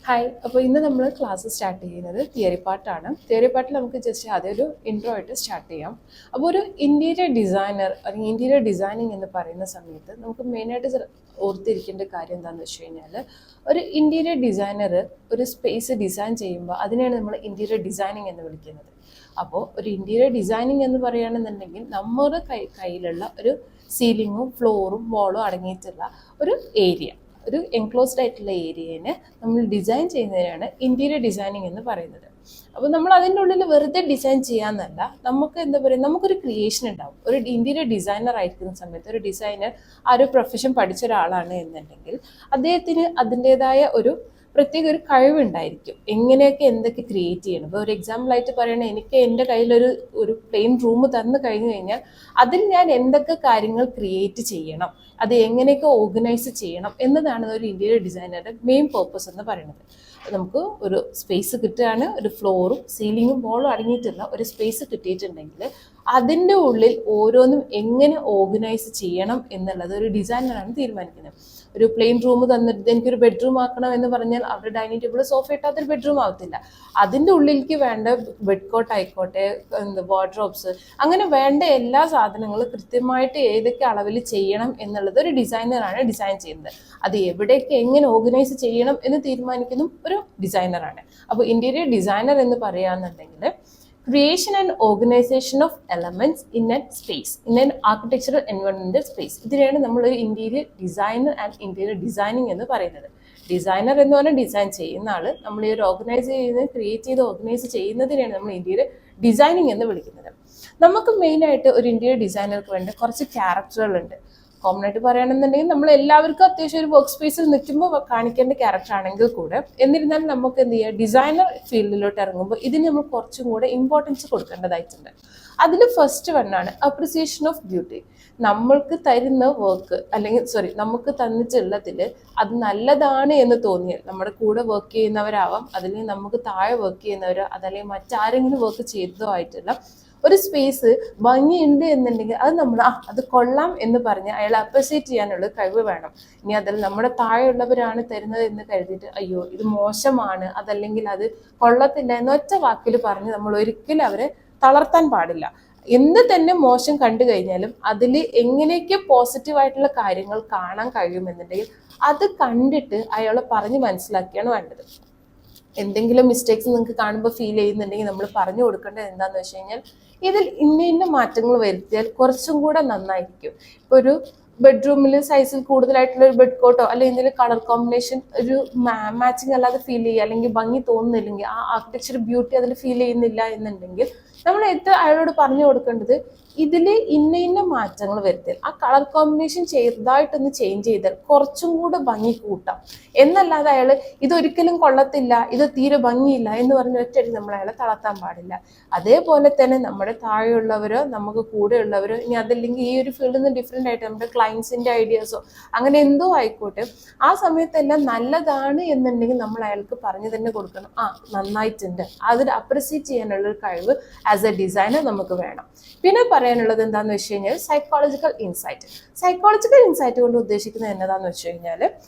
Hi. അപ്പോൾ ഇന്ന് നമ്മൾ ക്ലാസ് സ്റ്റാർട്ട് ചെയ്യുന്നത് തിയറി പാർട്ടാണ്. തിയറി പാർട്ടിൽ നമുക്ക് ജസ്റ്റ് അതൊരു ഇൻട്രോ ആയിട്ട് സ്റ്റാർട്ട് ചെയ്യാം. അപ്പോൾ ഒരു ഇൻറ്റീരിയർ ഡിസൈനർ അല്ലെങ്കിൽ ഇൻറ്റീരിയർ ഡിസൈനിങ് എന്ന് പറയുന്ന സമയത്ത് നമുക്ക് മെയിനായിട്ട് ഓർത്തിരിക്കേണ്ട കാര്യം എന്താണെന്ന് വെച്ച് കഴിഞ്ഞാൽ, ഒരു ഇൻറ്റീരിയർ ഡിസൈനർ ഒരു സ്പേസ് ഡിസൈൻ ചെയ്യുമ്പോൾ അതിനെയാണ് നമ്മൾ ഇൻറ്റീരിയർ ഡിസൈനിങ് എന്ന് വിളിക്കുന്നത്. അപ്പോൾ ഒരു ഇൻറ്റീരിയർ ഡിസൈനിങ് എന്ന് പറയുകയാണെന്നുണ്ടെങ്കിൽ നമ്മുടെ കയ്യിലുള്ള ഒരു സീലിങ്ങും ഫ്ലോറും വാളും അടങ്ങിയിട്ടുള്ള ഒരു ഏരിയ, ഒരു എൻക്ലോസ്ഡ് ആയിട്ടുള്ള ഏരിയനെ നമ്മൾ ഡിസൈൻ ചെയ്യുന്നതിനാണ് ഇൻറ്റീരിയർ ഡിസൈനിങ് എന്ന് പറയുന്നത്. അപ്പോൾ നമ്മൾ അതിൻ്റെ ഉള്ളിൽ വെറുതെ ഡിസൈൻ ചെയ്യാമെന്നല്ല, നമുക്ക് എന്താ പറയുക, നമുക്കൊരു ക്രിയേഷൻ ഉണ്ടാവും. ഒരു ഇൻറ്റീരിയർ ഡിസൈനർ ആയിരിക്കുന്ന സമയത്ത് ഒരു ഡിസൈനർ ആ ഒരു പ്രൊഫഷൻ പഠിച്ച ഒരാളാണ് എന്നുണ്ടെങ്കിൽ അദ്ദേഹത്തിന് അതിൻ്റേതായ ഒരു പ്രത്യേക ഒരു കഴിവുണ്ടായിരിക്കും, എങ്ങനെയൊക്കെ എന്തൊക്കെ ക്രിയേറ്റ് ചെയ്യണം. ഇപ്പോൾ ഒരു എക്സാമ്പിളായിട്ട് പറയുകയാണെങ്കിൽ, എനിക്ക് എൻ്റെ കയ്യിലൊരു ഒരു പ്ലെയിൻ റൂം തന്നു കഴിഞ്ഞു കഴിഞ്ഞാൽ അതിൽ ഞാൻ എന്തൊക്കെ കാര്യങ്ങൾ ക്രിയേറ്റ് ചെയ്യണം, അത് എങ്ങനെയൊക്കെ ഓർഗനൈസ് ചെയ്യണം എന്നതാണ് ഒരു ഇൻറ്റീരിയർ ഡിസൈനറുടെ മെയിൻ പേർപ്പസ് എന്ന് പറയുന്നത്. നമുക്ക് ഒരു സ്പേസ് കിട്ടുകയാണ്, ഒരു ഫ്ലോറും സീലിങ്ങും വാളും അടങ്ങിയിട്ടുള്ള ഒരു സ്പേസ് കിട്ടിയിട്ടുണ്ടെങ്കിൽ അതിൻ്റെ ഉള്ളിൽ ഓരോന്നും എങ്ങനെ ഓർഗനൈസ് ചെയ്യണം എന്നുള്ളത് ഒരു ഡിസൈനറാണ് തീരുമാനിക്കുന്നത്. ഒരു പ്ലെയിൻ റൂം തന്നിട്ട് എനിക്കൊരു ബെഡ്റൂം ആക്കണം എന്ന് പറഞ്ഞാൽ അവരുടെ ഡൈനിങ് ടേബിൾ സോഫ ഇട്ട് അതൊരു ബെഡ്റൂം ആവത്തില്ല. അതിൻ്റെ ഉള്ളിലേക്ക് വേണ്ട ബെഡ് കോട്ട് ആയിക്കോട്ടെ, വാർഡ്രോബ്സ്, അങ്ങനെ വേണ്ട എല്ലാ സാധനങ്ങളും കൃത്യമായിട്ട് ഏതൊക്കെ അളവിൽ ചെയ്യണം എന്നുള്ളത് ഒരു ഡിസൈനറാണ് ഡിസൈൻ ചെയ്യുന്നത്. അത് എവിടെയൊക്കെ എങ്ങനെ ഓർഗനൈസ് ചെയ്യണം എന്ന് തീരുമാനിക്കുന്ന ഒരു ഡിസൈനറാണ്. അപ്പോൾ ഇൻറ്റീരിയർ ഡിസൈനർ എന്ന് പറയുകയാണെന്നുണ്ടെങ്കിൽ creation and organization of elements in a space, in an architectural environmental space. ഇതിനെയാണ് നമ്മളൊരു interior designer and interior designing എന്ന് പറയുന്നത്. ഡിസൈനർ എന്ന് പറഞ്ഞാൽ ഡിസൈൻ ചെയ്യുന്ന ആൾ, നമ്മൾ ഈ ഒരു ഓർഗനൈസ് ചെയ്യുന്നത്, ക്രിയേറ്റ് ചെയ്ത് ഓർഗനൈസ് ചെയ്യുന്നതിനെയാണ് നമ്മൾ ഇൻറ്റീരിയർ ഡിസൈനിങ് എന്ന് വിളിക്കുന്നത്. നമുക്ക് മെയിനായിട്ട് ഒരു ഇൻറ്റീരിയർ ഡിസൈനർക്ക് വേണ്ട കുറച്ച് ക്യാരക്ടറുകളുണ്ട്. കോമൺ ആയിട്ട് പറയുകയാണെന്നുണ്ടെങ്കിൽ നമ്മൾ എല്ലാവർക്കും അത്യാവശ്യം ഒരു വർക്ക് സ്പേസിൽ നിൽക്കുമ്പോൾ കാണിക്കേണ്ട ക്യാരക്ടർ ആണെങ്കിൽ കൂടെ, എന്നിരുന്നാലും നമുക്ക് എന്ത് ചെയ്യുക, ഡിസൈനർ ഫീൽഡിലോട്ട് ഇറങ്ങുമ്പോൾ ഇതിന് നമ്മൾ കുറച്ചും കൂടെ ഇമ്പോർട്ടൻസ് കൊടുക്കേണ്ടതായിട്ടുണ്ട്. അതിൽ ഫസ്റ്റ് വണ്ണാണ് അപ്രിസിയേഷൻ ഓഫ് ബ്യൂട്ടി. നമ്മൾക്ക് തരുന്ന വർക്ക്, അല്ലെങ്കിൽ നമുക്ക് തന്നിട്ടുള്ളതിൽ അത് നല്ലതാണ് എന്ന് തോന്നിയാൽ, നമ്മുടെ കൂടെ വർക്ക് ചെയ്യുന്നവരാവാം, അതല്ലെങ്കിൽ നമുക്ക് താഴെ വർക്ക് ചെയ്യുന്നവരോ, അതല്ലെങ്കിൽ മറ്റാരെങ്കിലും വർക്ക് ചെയ്തതോ ആയിട്ടുള്ള ഒരു സ്പേസ് ഭംഗിയുണ്ട് എന്നുണ്ടെങ്കിൽ അത് നമ്മൾ അത് കൊള്ളാം എന്ന് പറഞ്ഞ് അയാളെ അപ്രിസിയേറ്റ് ചെയ്യാനുള്ള കഴിവ് വേണം. ഇനി അതിൽ നമ്മുടെ താഴെയുള്ളവരാണ് തരുന്നത് എന്ന് കരുതിയിട്ട് അയ്യോ ഇത് മോശമാണ്, അതല്ലെങ്കിൽ അത് കൊള്ളത്തില്ല എന്നൊറ്റ വാക്കിൽ പറഞ്ഞ് നമ്മൾ ഒരിക്കലും അവരെ തളർത്താൻ പാടില്ല. എന്ത് തന്നെ മോശം കണ്ടു കഴിഞ്ഞാലും അതിൽ എങ്ങനെയൊക്കെ പോസിറ്റീവായിട്ടുള്ള കാര്യങ്ങൾ കാണാൻ കഴിയുമെന്നുണ്ടെങ്കിൽ അത് കണ്ടിട്ട് അയാളെ പറഞ്ഞ് മനസ്സിലാക്കിയാണ് വേണ്ടത്. എന്തെങ്കിലും മിസ്റ്റേക്സ് നിങ്ങൾക്ക് കാണുമ്പോൾ ഫീൽ ചെയ്യുന്നുണ്ടെങ്കിൽ നമ്മൾ പറഞ്ഞു കൊടുക്കേണ്ടത് എന്താണെന്ന് വെച്ച് കഴിഞ്ഞാൽ, ഇതിൽ ഇന്ന മാറ്റങ്ങൾ വരുത്തിയാൽ കുറച്ചും കൂടെ നന്നായിരിക്കും. ഇപ്പോൾ ഒരു ബെഡ്റൂമിൽ സൈസിൽ കൂടുതലായിട്ടുള്ള ഒരു ബെഡ് കോട്ടോ അല്ലെങ്കിൽ എന്തെങ്കിലും കളർ കോമ്പിനേഷൻ ഒരു മാച്ചിങ് അല്ലാതെ ഫീൽ ചെയ്യുക, അല്ലെങ്കിൽ ഭംഗി തോന്നുന്നില്ലെങ്കിൽ, ആ ആർക്കിടെക്ചർ ബ്യൂട്ടി അതിൽ ഫീൽ ചെയ്യുന്നില്ല എന്നുണ്ടെങ്കിൽ നമ്മൾ അയാളോട് പറഞ്ഞു കൊടുക്കേണ്ടത് ഇതിൽ ഇന്ന മാറ്റങ്ങൾ വരുത്തിയാൽ, ആ കളർ കോമ്പിനേഷൻ ചെറുതായിട്ടൊന്ന് ചേഞ്ച് ചെയ്താൽ കുറച്ചും കൂടെ ഭംഗി കൂട്ടാം എന്നല്ലാതെ അയാൾ ഇതൊരിക്കലും കൊള്ളത്തില്ല, ഇത് തീരെ ഭംഗിയില്ല എന്ന് പറഞ്ഞ് ഒറ്റയടി നമ്മൾ അയാളെ തളർത്താൻ പാടില്ല. അതേപോലെ തന്നെ നമ്മുടെ താഴെയുള്ളവരോ നമുക്ക് കൂടെയുള്ളവരോ, ഇനി അതല്ലെങ്കിൽ ഈ ഒരു ഫീൽഡിൽ നിന്ന് ഡിഫറെൻ്റ് ആയിട്ട് നമ്മുടെ ക്ലയൻസിൻ്റെ ഐഡിയാസോ അങ്ങനെ എന്തോ ആയിക്കോട്ടെ, ആ സമയത്തെല്ലാം നല്ലതാണ് എന്നുണ്ടെങ്കിൽ നമ്മൾ അയാൾക്ക് പറഞ്ഞു തന്നെ കൊടുക്കണം, നന്നായിട്ടുണ്ട്, അതിൽ അപ്രിസിയേറ്റ് ചെയ്യാനുള്ളൊരു കഴിവ് ആസ് എ ഡിസൈനർ നമുക്ക് വേണം. പിന്നെ പറയാനുള്ളത് എന്താണെന്ന് വെച്ച് കഴിഞ്ഞാൽ സൈക്കോളജിക്കൽ ഇൻസൈറ്റ്. സൈക്കോളജിക്കൽ ഇൻസൈറ്റ് കൊണ്ട് ഉദ്ദേശിക്കുന്നത് എന്നതാന്ന് വെച്ച് കഴിഞ്ഞാൽ,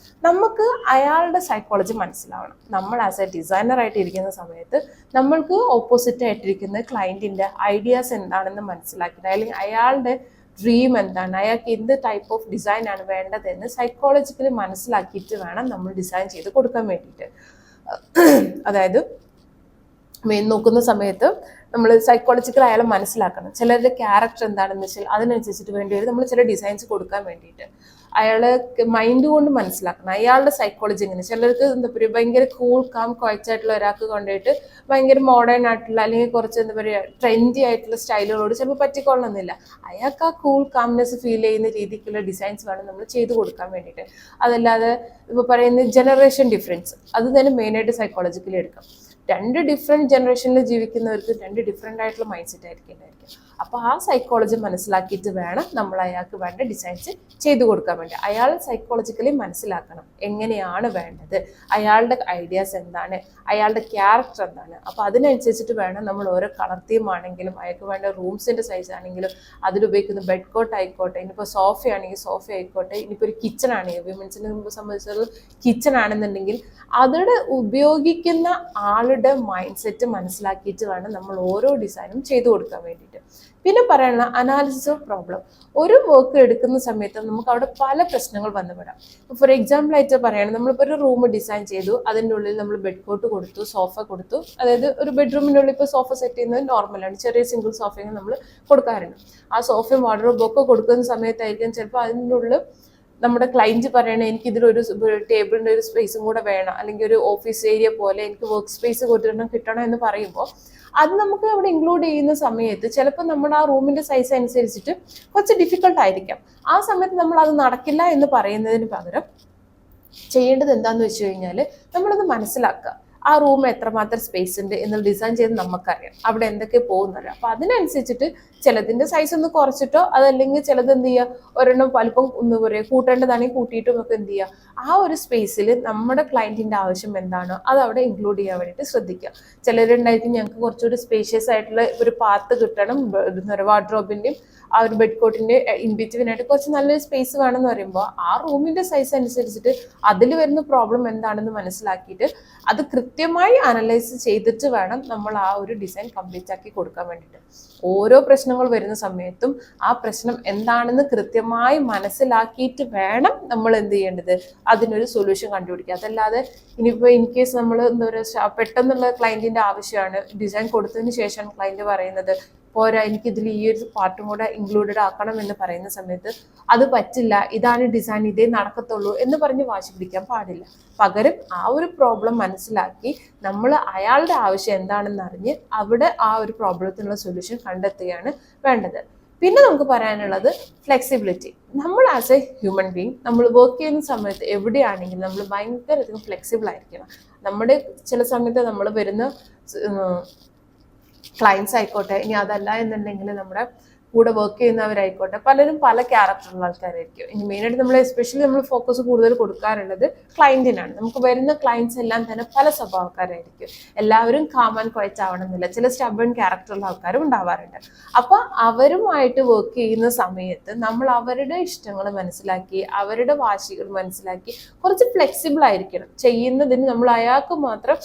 നമുക്ക് അയാളുടെ സൈക്കോളജി മനസ്സിലാവണം. നമ്മൾ ആസ് എ ഡിസൈനർ ആയിട്ട് ഇരിക്കുന്ന സമയത്ത് നമ്മൾക്ക് ഓപ്പോസിറ്റ് ആയിട്ടിരിക്കുന്ന ക്ലയൻറ്റിൻ്റെ ഐഡിയാസ് എന്താണെന്ന് മനസ്സിലാക്കിയിട്ട്, അല്ലെങ്കിൽ അയാളുടെ ഡ്രീം എന്താണ്, അയാൾക്ക് എന്ത് ടൈപ്പ് ഓഫ് ഡിസൈൻ ആണ് വേണ്ടതെന്ന് സൈക്കോളജിക്കലി മനസ്സിലാക്കിയിട്ട് വേണം നമ്മൾ ഡിസൈൻ ചെയ്ത് കൊടുക്കാൻ വേണ്ടിയിട്ട്. അതായത് നോക്കുന്ന സമയത്ത് നമ്മൾ സൈക്കോളജിക്കൽ അയാളെ മനസ്സിലാക്കണം. ചിലരുടെ ക്യാരക്ടർ എന്താണെന്ന് വെച്ചാൽ അതിനനുസരിച്ചിട്ട് വേണ്ടി വരും നമ്മൾ ചില ഡിസൈൻസ് കൊടുക്കാൻ വേണ്ടിയിട്ട്. അയാളെ മൈൻഡ് കൊണ്ട് മനസ്സിലാക്കണം, അയാളുടെ സൈക്കോളജി എങ്ങനെ. ചിലർക്ക് എന്താ പറയുക, ഭയങ്കര കൂൾ കാം ക്വയറ്റായിട്ടുള്ള ഒരാൾക്ക് കൊണ്ടുപോയിട്ട് ഭയങ്കര മോഡേൺ ആയിട്ടുള്ള അല്ലെങ്കിൽ കുറച്ച് എന്താ പറയുക ട്രെൻഡി ആയിട്ടുള്ള സ്റ്റൈലുകളോട് ചിലപ്പോൾ പറ്റിക്കൊള്ളണമെന്നില്ല. അയാൾക്ക് ആ കൂൾ കാംനെസ് ഫീൽ ചെയ്യുന്ന രീതിക്കുള്ള ഡിസൈൻസ് വേണം നമ്മൾ ചെയ്ത് കൊടുക്കാൻ വേണ്ടിയിട്ട്. അതല്ലാതെ ഇപ്പോൾ പറയുന്ന ജനറേഷൻ ഡിഫറൻസ്, അത് തന്നെ മെയിനായിട്ട് സൈക്കോളജിക്കലി എടുക്കാം. രണ്ട് ഡിഫറെൻറ്റ് ജനറേഷനിൽ ജീവിക്കുന്നവർക്ക് രണ്ട് ഡിഫറെൻ്റ് ആയിട്ടുള്ള മൈൻഡ് സെറ്റ് ആയിരിക്കും. അപ്പോൾ ആ സൈക്കോളജി മനസ്സിലാക്കിയിട്ട് വേണം നമ്മൾ അയാൾക്ക് വേണ്ട ഡിസൈൻസ് ചെയ്തു കൊടുക്കാൻ വേണ്ടി. അയാൾ സൈക്കോളജിക്കലി മനസ്സിലാക്കണം എങ്ങനെയാണ് വേണ്ടത്, അയാളുടെ ഐഡിയാസ് എന്താണ്, അയാളുടെ ക്യാരക്ടർ എന്താണ്. അപ്പോൾ അതിനനുസരിച്ചിട്ട് വേണം നമ്മൾ ഓരോ കളർ തീം ആണെങ്കിലും അയാൾക്ക് വേണ്ട റൂംസിൻ്റെ സൈസ് ആണെങ്കിലും അതിലുപയോഗിക്കുന്ന ബെഡ് കോട്ട് ആയിക്കോട്ടെ, ഇനിയിപ്പോൾ സോഫ ആണെങ്കിൽ സോഫ ആയിക്കോട്ടെ, ഇനിയിപ്പോൾ ഒരു കിച്ചൺ ആണെങ്കിൽ വിമൻസിനെ സംബന്ധിച്ചത് കിച്ചൺ ആണെന്നുണ്ടെങ്കിൽ അതിടെ ഉപയോഗിക്കുന്ന ആളുടെ മൈൻഡ് സെറ്റ് മനസ്സിലാക്കിയിട്ട് വേണം നമ്മൾ ഓരോ ഡിസൈനും ചെയ്തു കൊടുക്കാൻ വേണ്ടിയിട്ട്. പിന്നെ പറയാനുള്ള അനാലിസിസ് ഓഫ് പ്രോബ്ലം. ഒരു വർക്ക് എടുക്കുന്ന സമയത്ത് നമുക്ക് അവിടെ പല പ്രശ്നങ്ങൾ വന്നുവിടാം. ഫോർ എക്സാമ്പിൾ ആയിട്ട് പറയുകയാണെങ്കിൽ നമ്മളിപ്പോൾ ഒരു റൂം ഡിസൈൻ ചെയ്തു, അതിൻ്റെ ഉള്ളിൽ നമ്മൾ ബെഡ് കോട്ട് കൊടുത്തു, സോഫ കൊടുത്തു. അതായത് ഒരു ബെഡ്റൂമിൻ്റെ ഉള്ളിൽ ഇപ്പോൾ സോഫ സെറ്റ് ചെയ്യുന്നത് നോർമലാണ്, ചെറിയ സിംഗിൾ സോഫയും നമ്മൾ കൊടുക്കാറുണ്ട്. ആ സോഫയും വാർഡ്രോബും ഒക്കെ കൊടുക്കുന്ന സമയത്തായിരിക്കും ചിലപ്പോൾ അതിൻ്റെ ഉള്ളിൽ നമ്മുടെ ക്ലയൻറ്റ് പറയണേ എനിക്ക് ഇതിലൊരു ടേബിളിൻ്റെ ഒരു സ്പേസും കൂടെ വേണം, അല്ലെങ്കിൽ ഒരു ഓഫീസ് ഏരിയ പോലെ എനിക്ക് വർക്ക് സ്പേസ് കിട്ടണം എന്ന് പറയുമ്പോൾ അത് നമുക്ക് അവിടെ ഇൻക്ലൂഡ് ചെയ്യുന്ന സമയത്ത് ചിലപ്പോൾ നമ്മുടെ ആ റൂമിൻ്റെ സൈസ് അനുസരിച്ചിട്ട് കുറച്ച് ഡിഫിക്കൽട്ട് ആയിരിക്കാം. ആ സമയത്ത് നമ്മൾ അത് നടക്കില്ല എന്ന് പറയുന്നതിന് പകരം ചെയ്യേണ്ടത് എന്താണെന്ന് വെച്ച് കഴിഞ്ഞാൽ നമ്മളത് മനസ്സിലാക്കുക. ആ റൂം എത്രമാത്രം സ്പേസ് ഉണ്ട് എന്ന് ഡിസൈൻ ചെയ്ത് നമുക്കറിയാം, അവിടെ എന്തൊക്കെ പോകുന്നറിയാം. അപ്പം അതിനനുസരിച്ചിട്ട് ചിലതിൻ്റെ സൈസ് ഒന്ന് കുറച്ചിട്ടോ അതല്ലെങ്കിൽ ചിലത് എന്ത് ചെയ്യുക, ഒരെണ്ണം വലിപ്പം ഒന്ന് പറയുക കൂട്ടേണ്ടതാണെങ്കിൽ കൂട്ടിയിട്ടും ഒക്കെ എന്ത് ചെയ്യുക, ആ ഒരു സ്പേസിൽ നമ്മുടെ ക്ലയൻറ്റിൻ്റെ ആവശ്യം എന്താണോ അത് അവിടെ ഇൻക്ലൂഡ് ചെയ്യാൻ വേണ്ടിയിട്ട് ശ്രദ്ധിക്കുക. ചിലരുണ്ടായിരിക്കും ഞങ്ങൾക്ക് കുറച്ചുകൂടി സ്പേഷ്യസ് ആയിട്ടുള്ള ഒരു പാത്ത് കിട്ടണം, വാർഡ്രോബിൻ്റെയും ആ ഒരു ബെഡ് കോട്ടിൻ്റെ ഇൻബിറ്റ്വീനായിട്ട് കുറച്ച് നല്ലൊരു സ്പേസ് വേണമെന്ന് പറയുമ്പോൾ ആ റൂമിൻ്റെ സൈസ് അനുസരിച്ചിട്ട് അതിൽ വരുന്ന പ്രോബ്ലം എന്താണെന്ന് മനസ്സിലാക്കിയിട്ട് അത് കൃത്യമായി അനലൈസ് ചെയ്തിട്ട് വേണം നമ്മൾ ആ ഒരു ഡിസൈൻ കംപ്ലീറ്റ് ആക്കി കൊടുക്കാൻ വേണ്ടിയിട്ട്. ഓരോ പ്രശ്നങ്ങൾ വരുന്ന സമയത്തും ആ പ്രശ്നം എന്താണെന്ന് കൃത്യമായി മനസ്സിലാക്കിയിട്ട് വേണം നമ്മൾ എന്ത് ചെയ്യേണ്ടത്, അതിനൊരു സൊല്യൂഷൻ കണ്ടുപിടിക്കുക. അതല്ലാതെ ഇനിയിപ്പോൾ ഇൻ കേസ് നമ്മൾ എന്താ പറയുക പെട്ടെന്നുള്ള ക്ലയൻറ്റിൻ്റെ ആവശ്യമാണ്, ഡിസൈൻ കൊടുത്തതിന് ശേഷം ക്ലയൻറ്റ് പറയുന്നത് പോരാ എനിക്കിതിൽ ഈ ഒരു പാർട്ടും കൂടെ ഇൻക്ലൂഡഡ് ആക്കണം എന്ന് പറയുന്ന സമയത്ത് അത് പറ്റില്ല, ഇതാണ് ഡിസൈൻ, ഇതേ നടക്കത്തുള്ളൂ എന്ന് പറഞ്ഞ് വാശി പിടിക്കാൻ പാടില്ല. പകരം ആ ഒരു പ്രോബ്ലം മനസ്സിലാക്കി നമ്മൾ അയാളുടെ ആവശ്യം എന്താണെന്ന് അറിഞ്ഞ് അവിടെ ആ ഒരു പ്രോബ്ലത്തിനുള്ള സൊല്യൂഷൻ കണ്ടെത്തുകയാണ് വേണ്ടത്. പിന്നെ നമുക്ക് പറയാനുള്ളത് ഫ്ലെക്സിബിലിറ്റി. നമ്മൾ ആസ് എ ഹ്യൂമൻ ബീങ് നമ്മൾ വർക്ക് ചെയ്യുന്ന സമയത്ത് എവിടെയാണെങ്കിലും നമ്മൾ ഭയങ്കരധികം ഫ്ലെക്സിബിൾ ആയിരിക്കണം. നമ്മുടെ ചില സമയത്ത് നമ്മൾ വരുന്ന ക്ലയൻസ് ആയിക്കോട്ടെ, ഇനി അതല്ല എന്നുണ്ടെങ്കിൽ നമ്മുടെ കൂടെ വർക്ക് ചെയ്യുന്നവരായിക്കോട്ടെ, പലരും പല ക്യാരക്ടറുള്ള ആൾക്കാരായിരിക്കും. ഇനി മെയിനായിട്ട് നമ്മൾ എസ്പെഷ്യലി നമ്മൾ ഫോക്കസ് കൂടുതൽ കൊടുക്കാറുള്ളത് ക്ലയൻറ്റിനാണ്. നമുക്ക് വരുന്ന ക്ലയൻസ് എല്ലാം തന്നെ പല സ്വഭാവക്കാരായിരിക്കും. എല്ലാവരും കാം ആൻഡ് ക്വയറ്റ് ആവണമെന്നില്ല, ചില സ്റ്റബൺ ക്യാരക്ടറുള്ള ആൾക്കാരും ഉണ്ടാവാറുണ്ട്. അപ്പോൾ അവരുമായിട്ട് വർക്ക് ചെയ്യുന്ന സമയത്ത് നമ്മൾ അവരുടെ ഇഷ്ടങ്ങൾ മനസ്സിലാക്കി അവരുടെ വാശികൾ മനസ്സിലാക്കി കുറച്ച് ഫ്ലെക്സിബിൾ ആയിരിക്കണം. ചെയ്യുന്നതിന് നമ്മൾ അയാൾക്ക് മാത്രം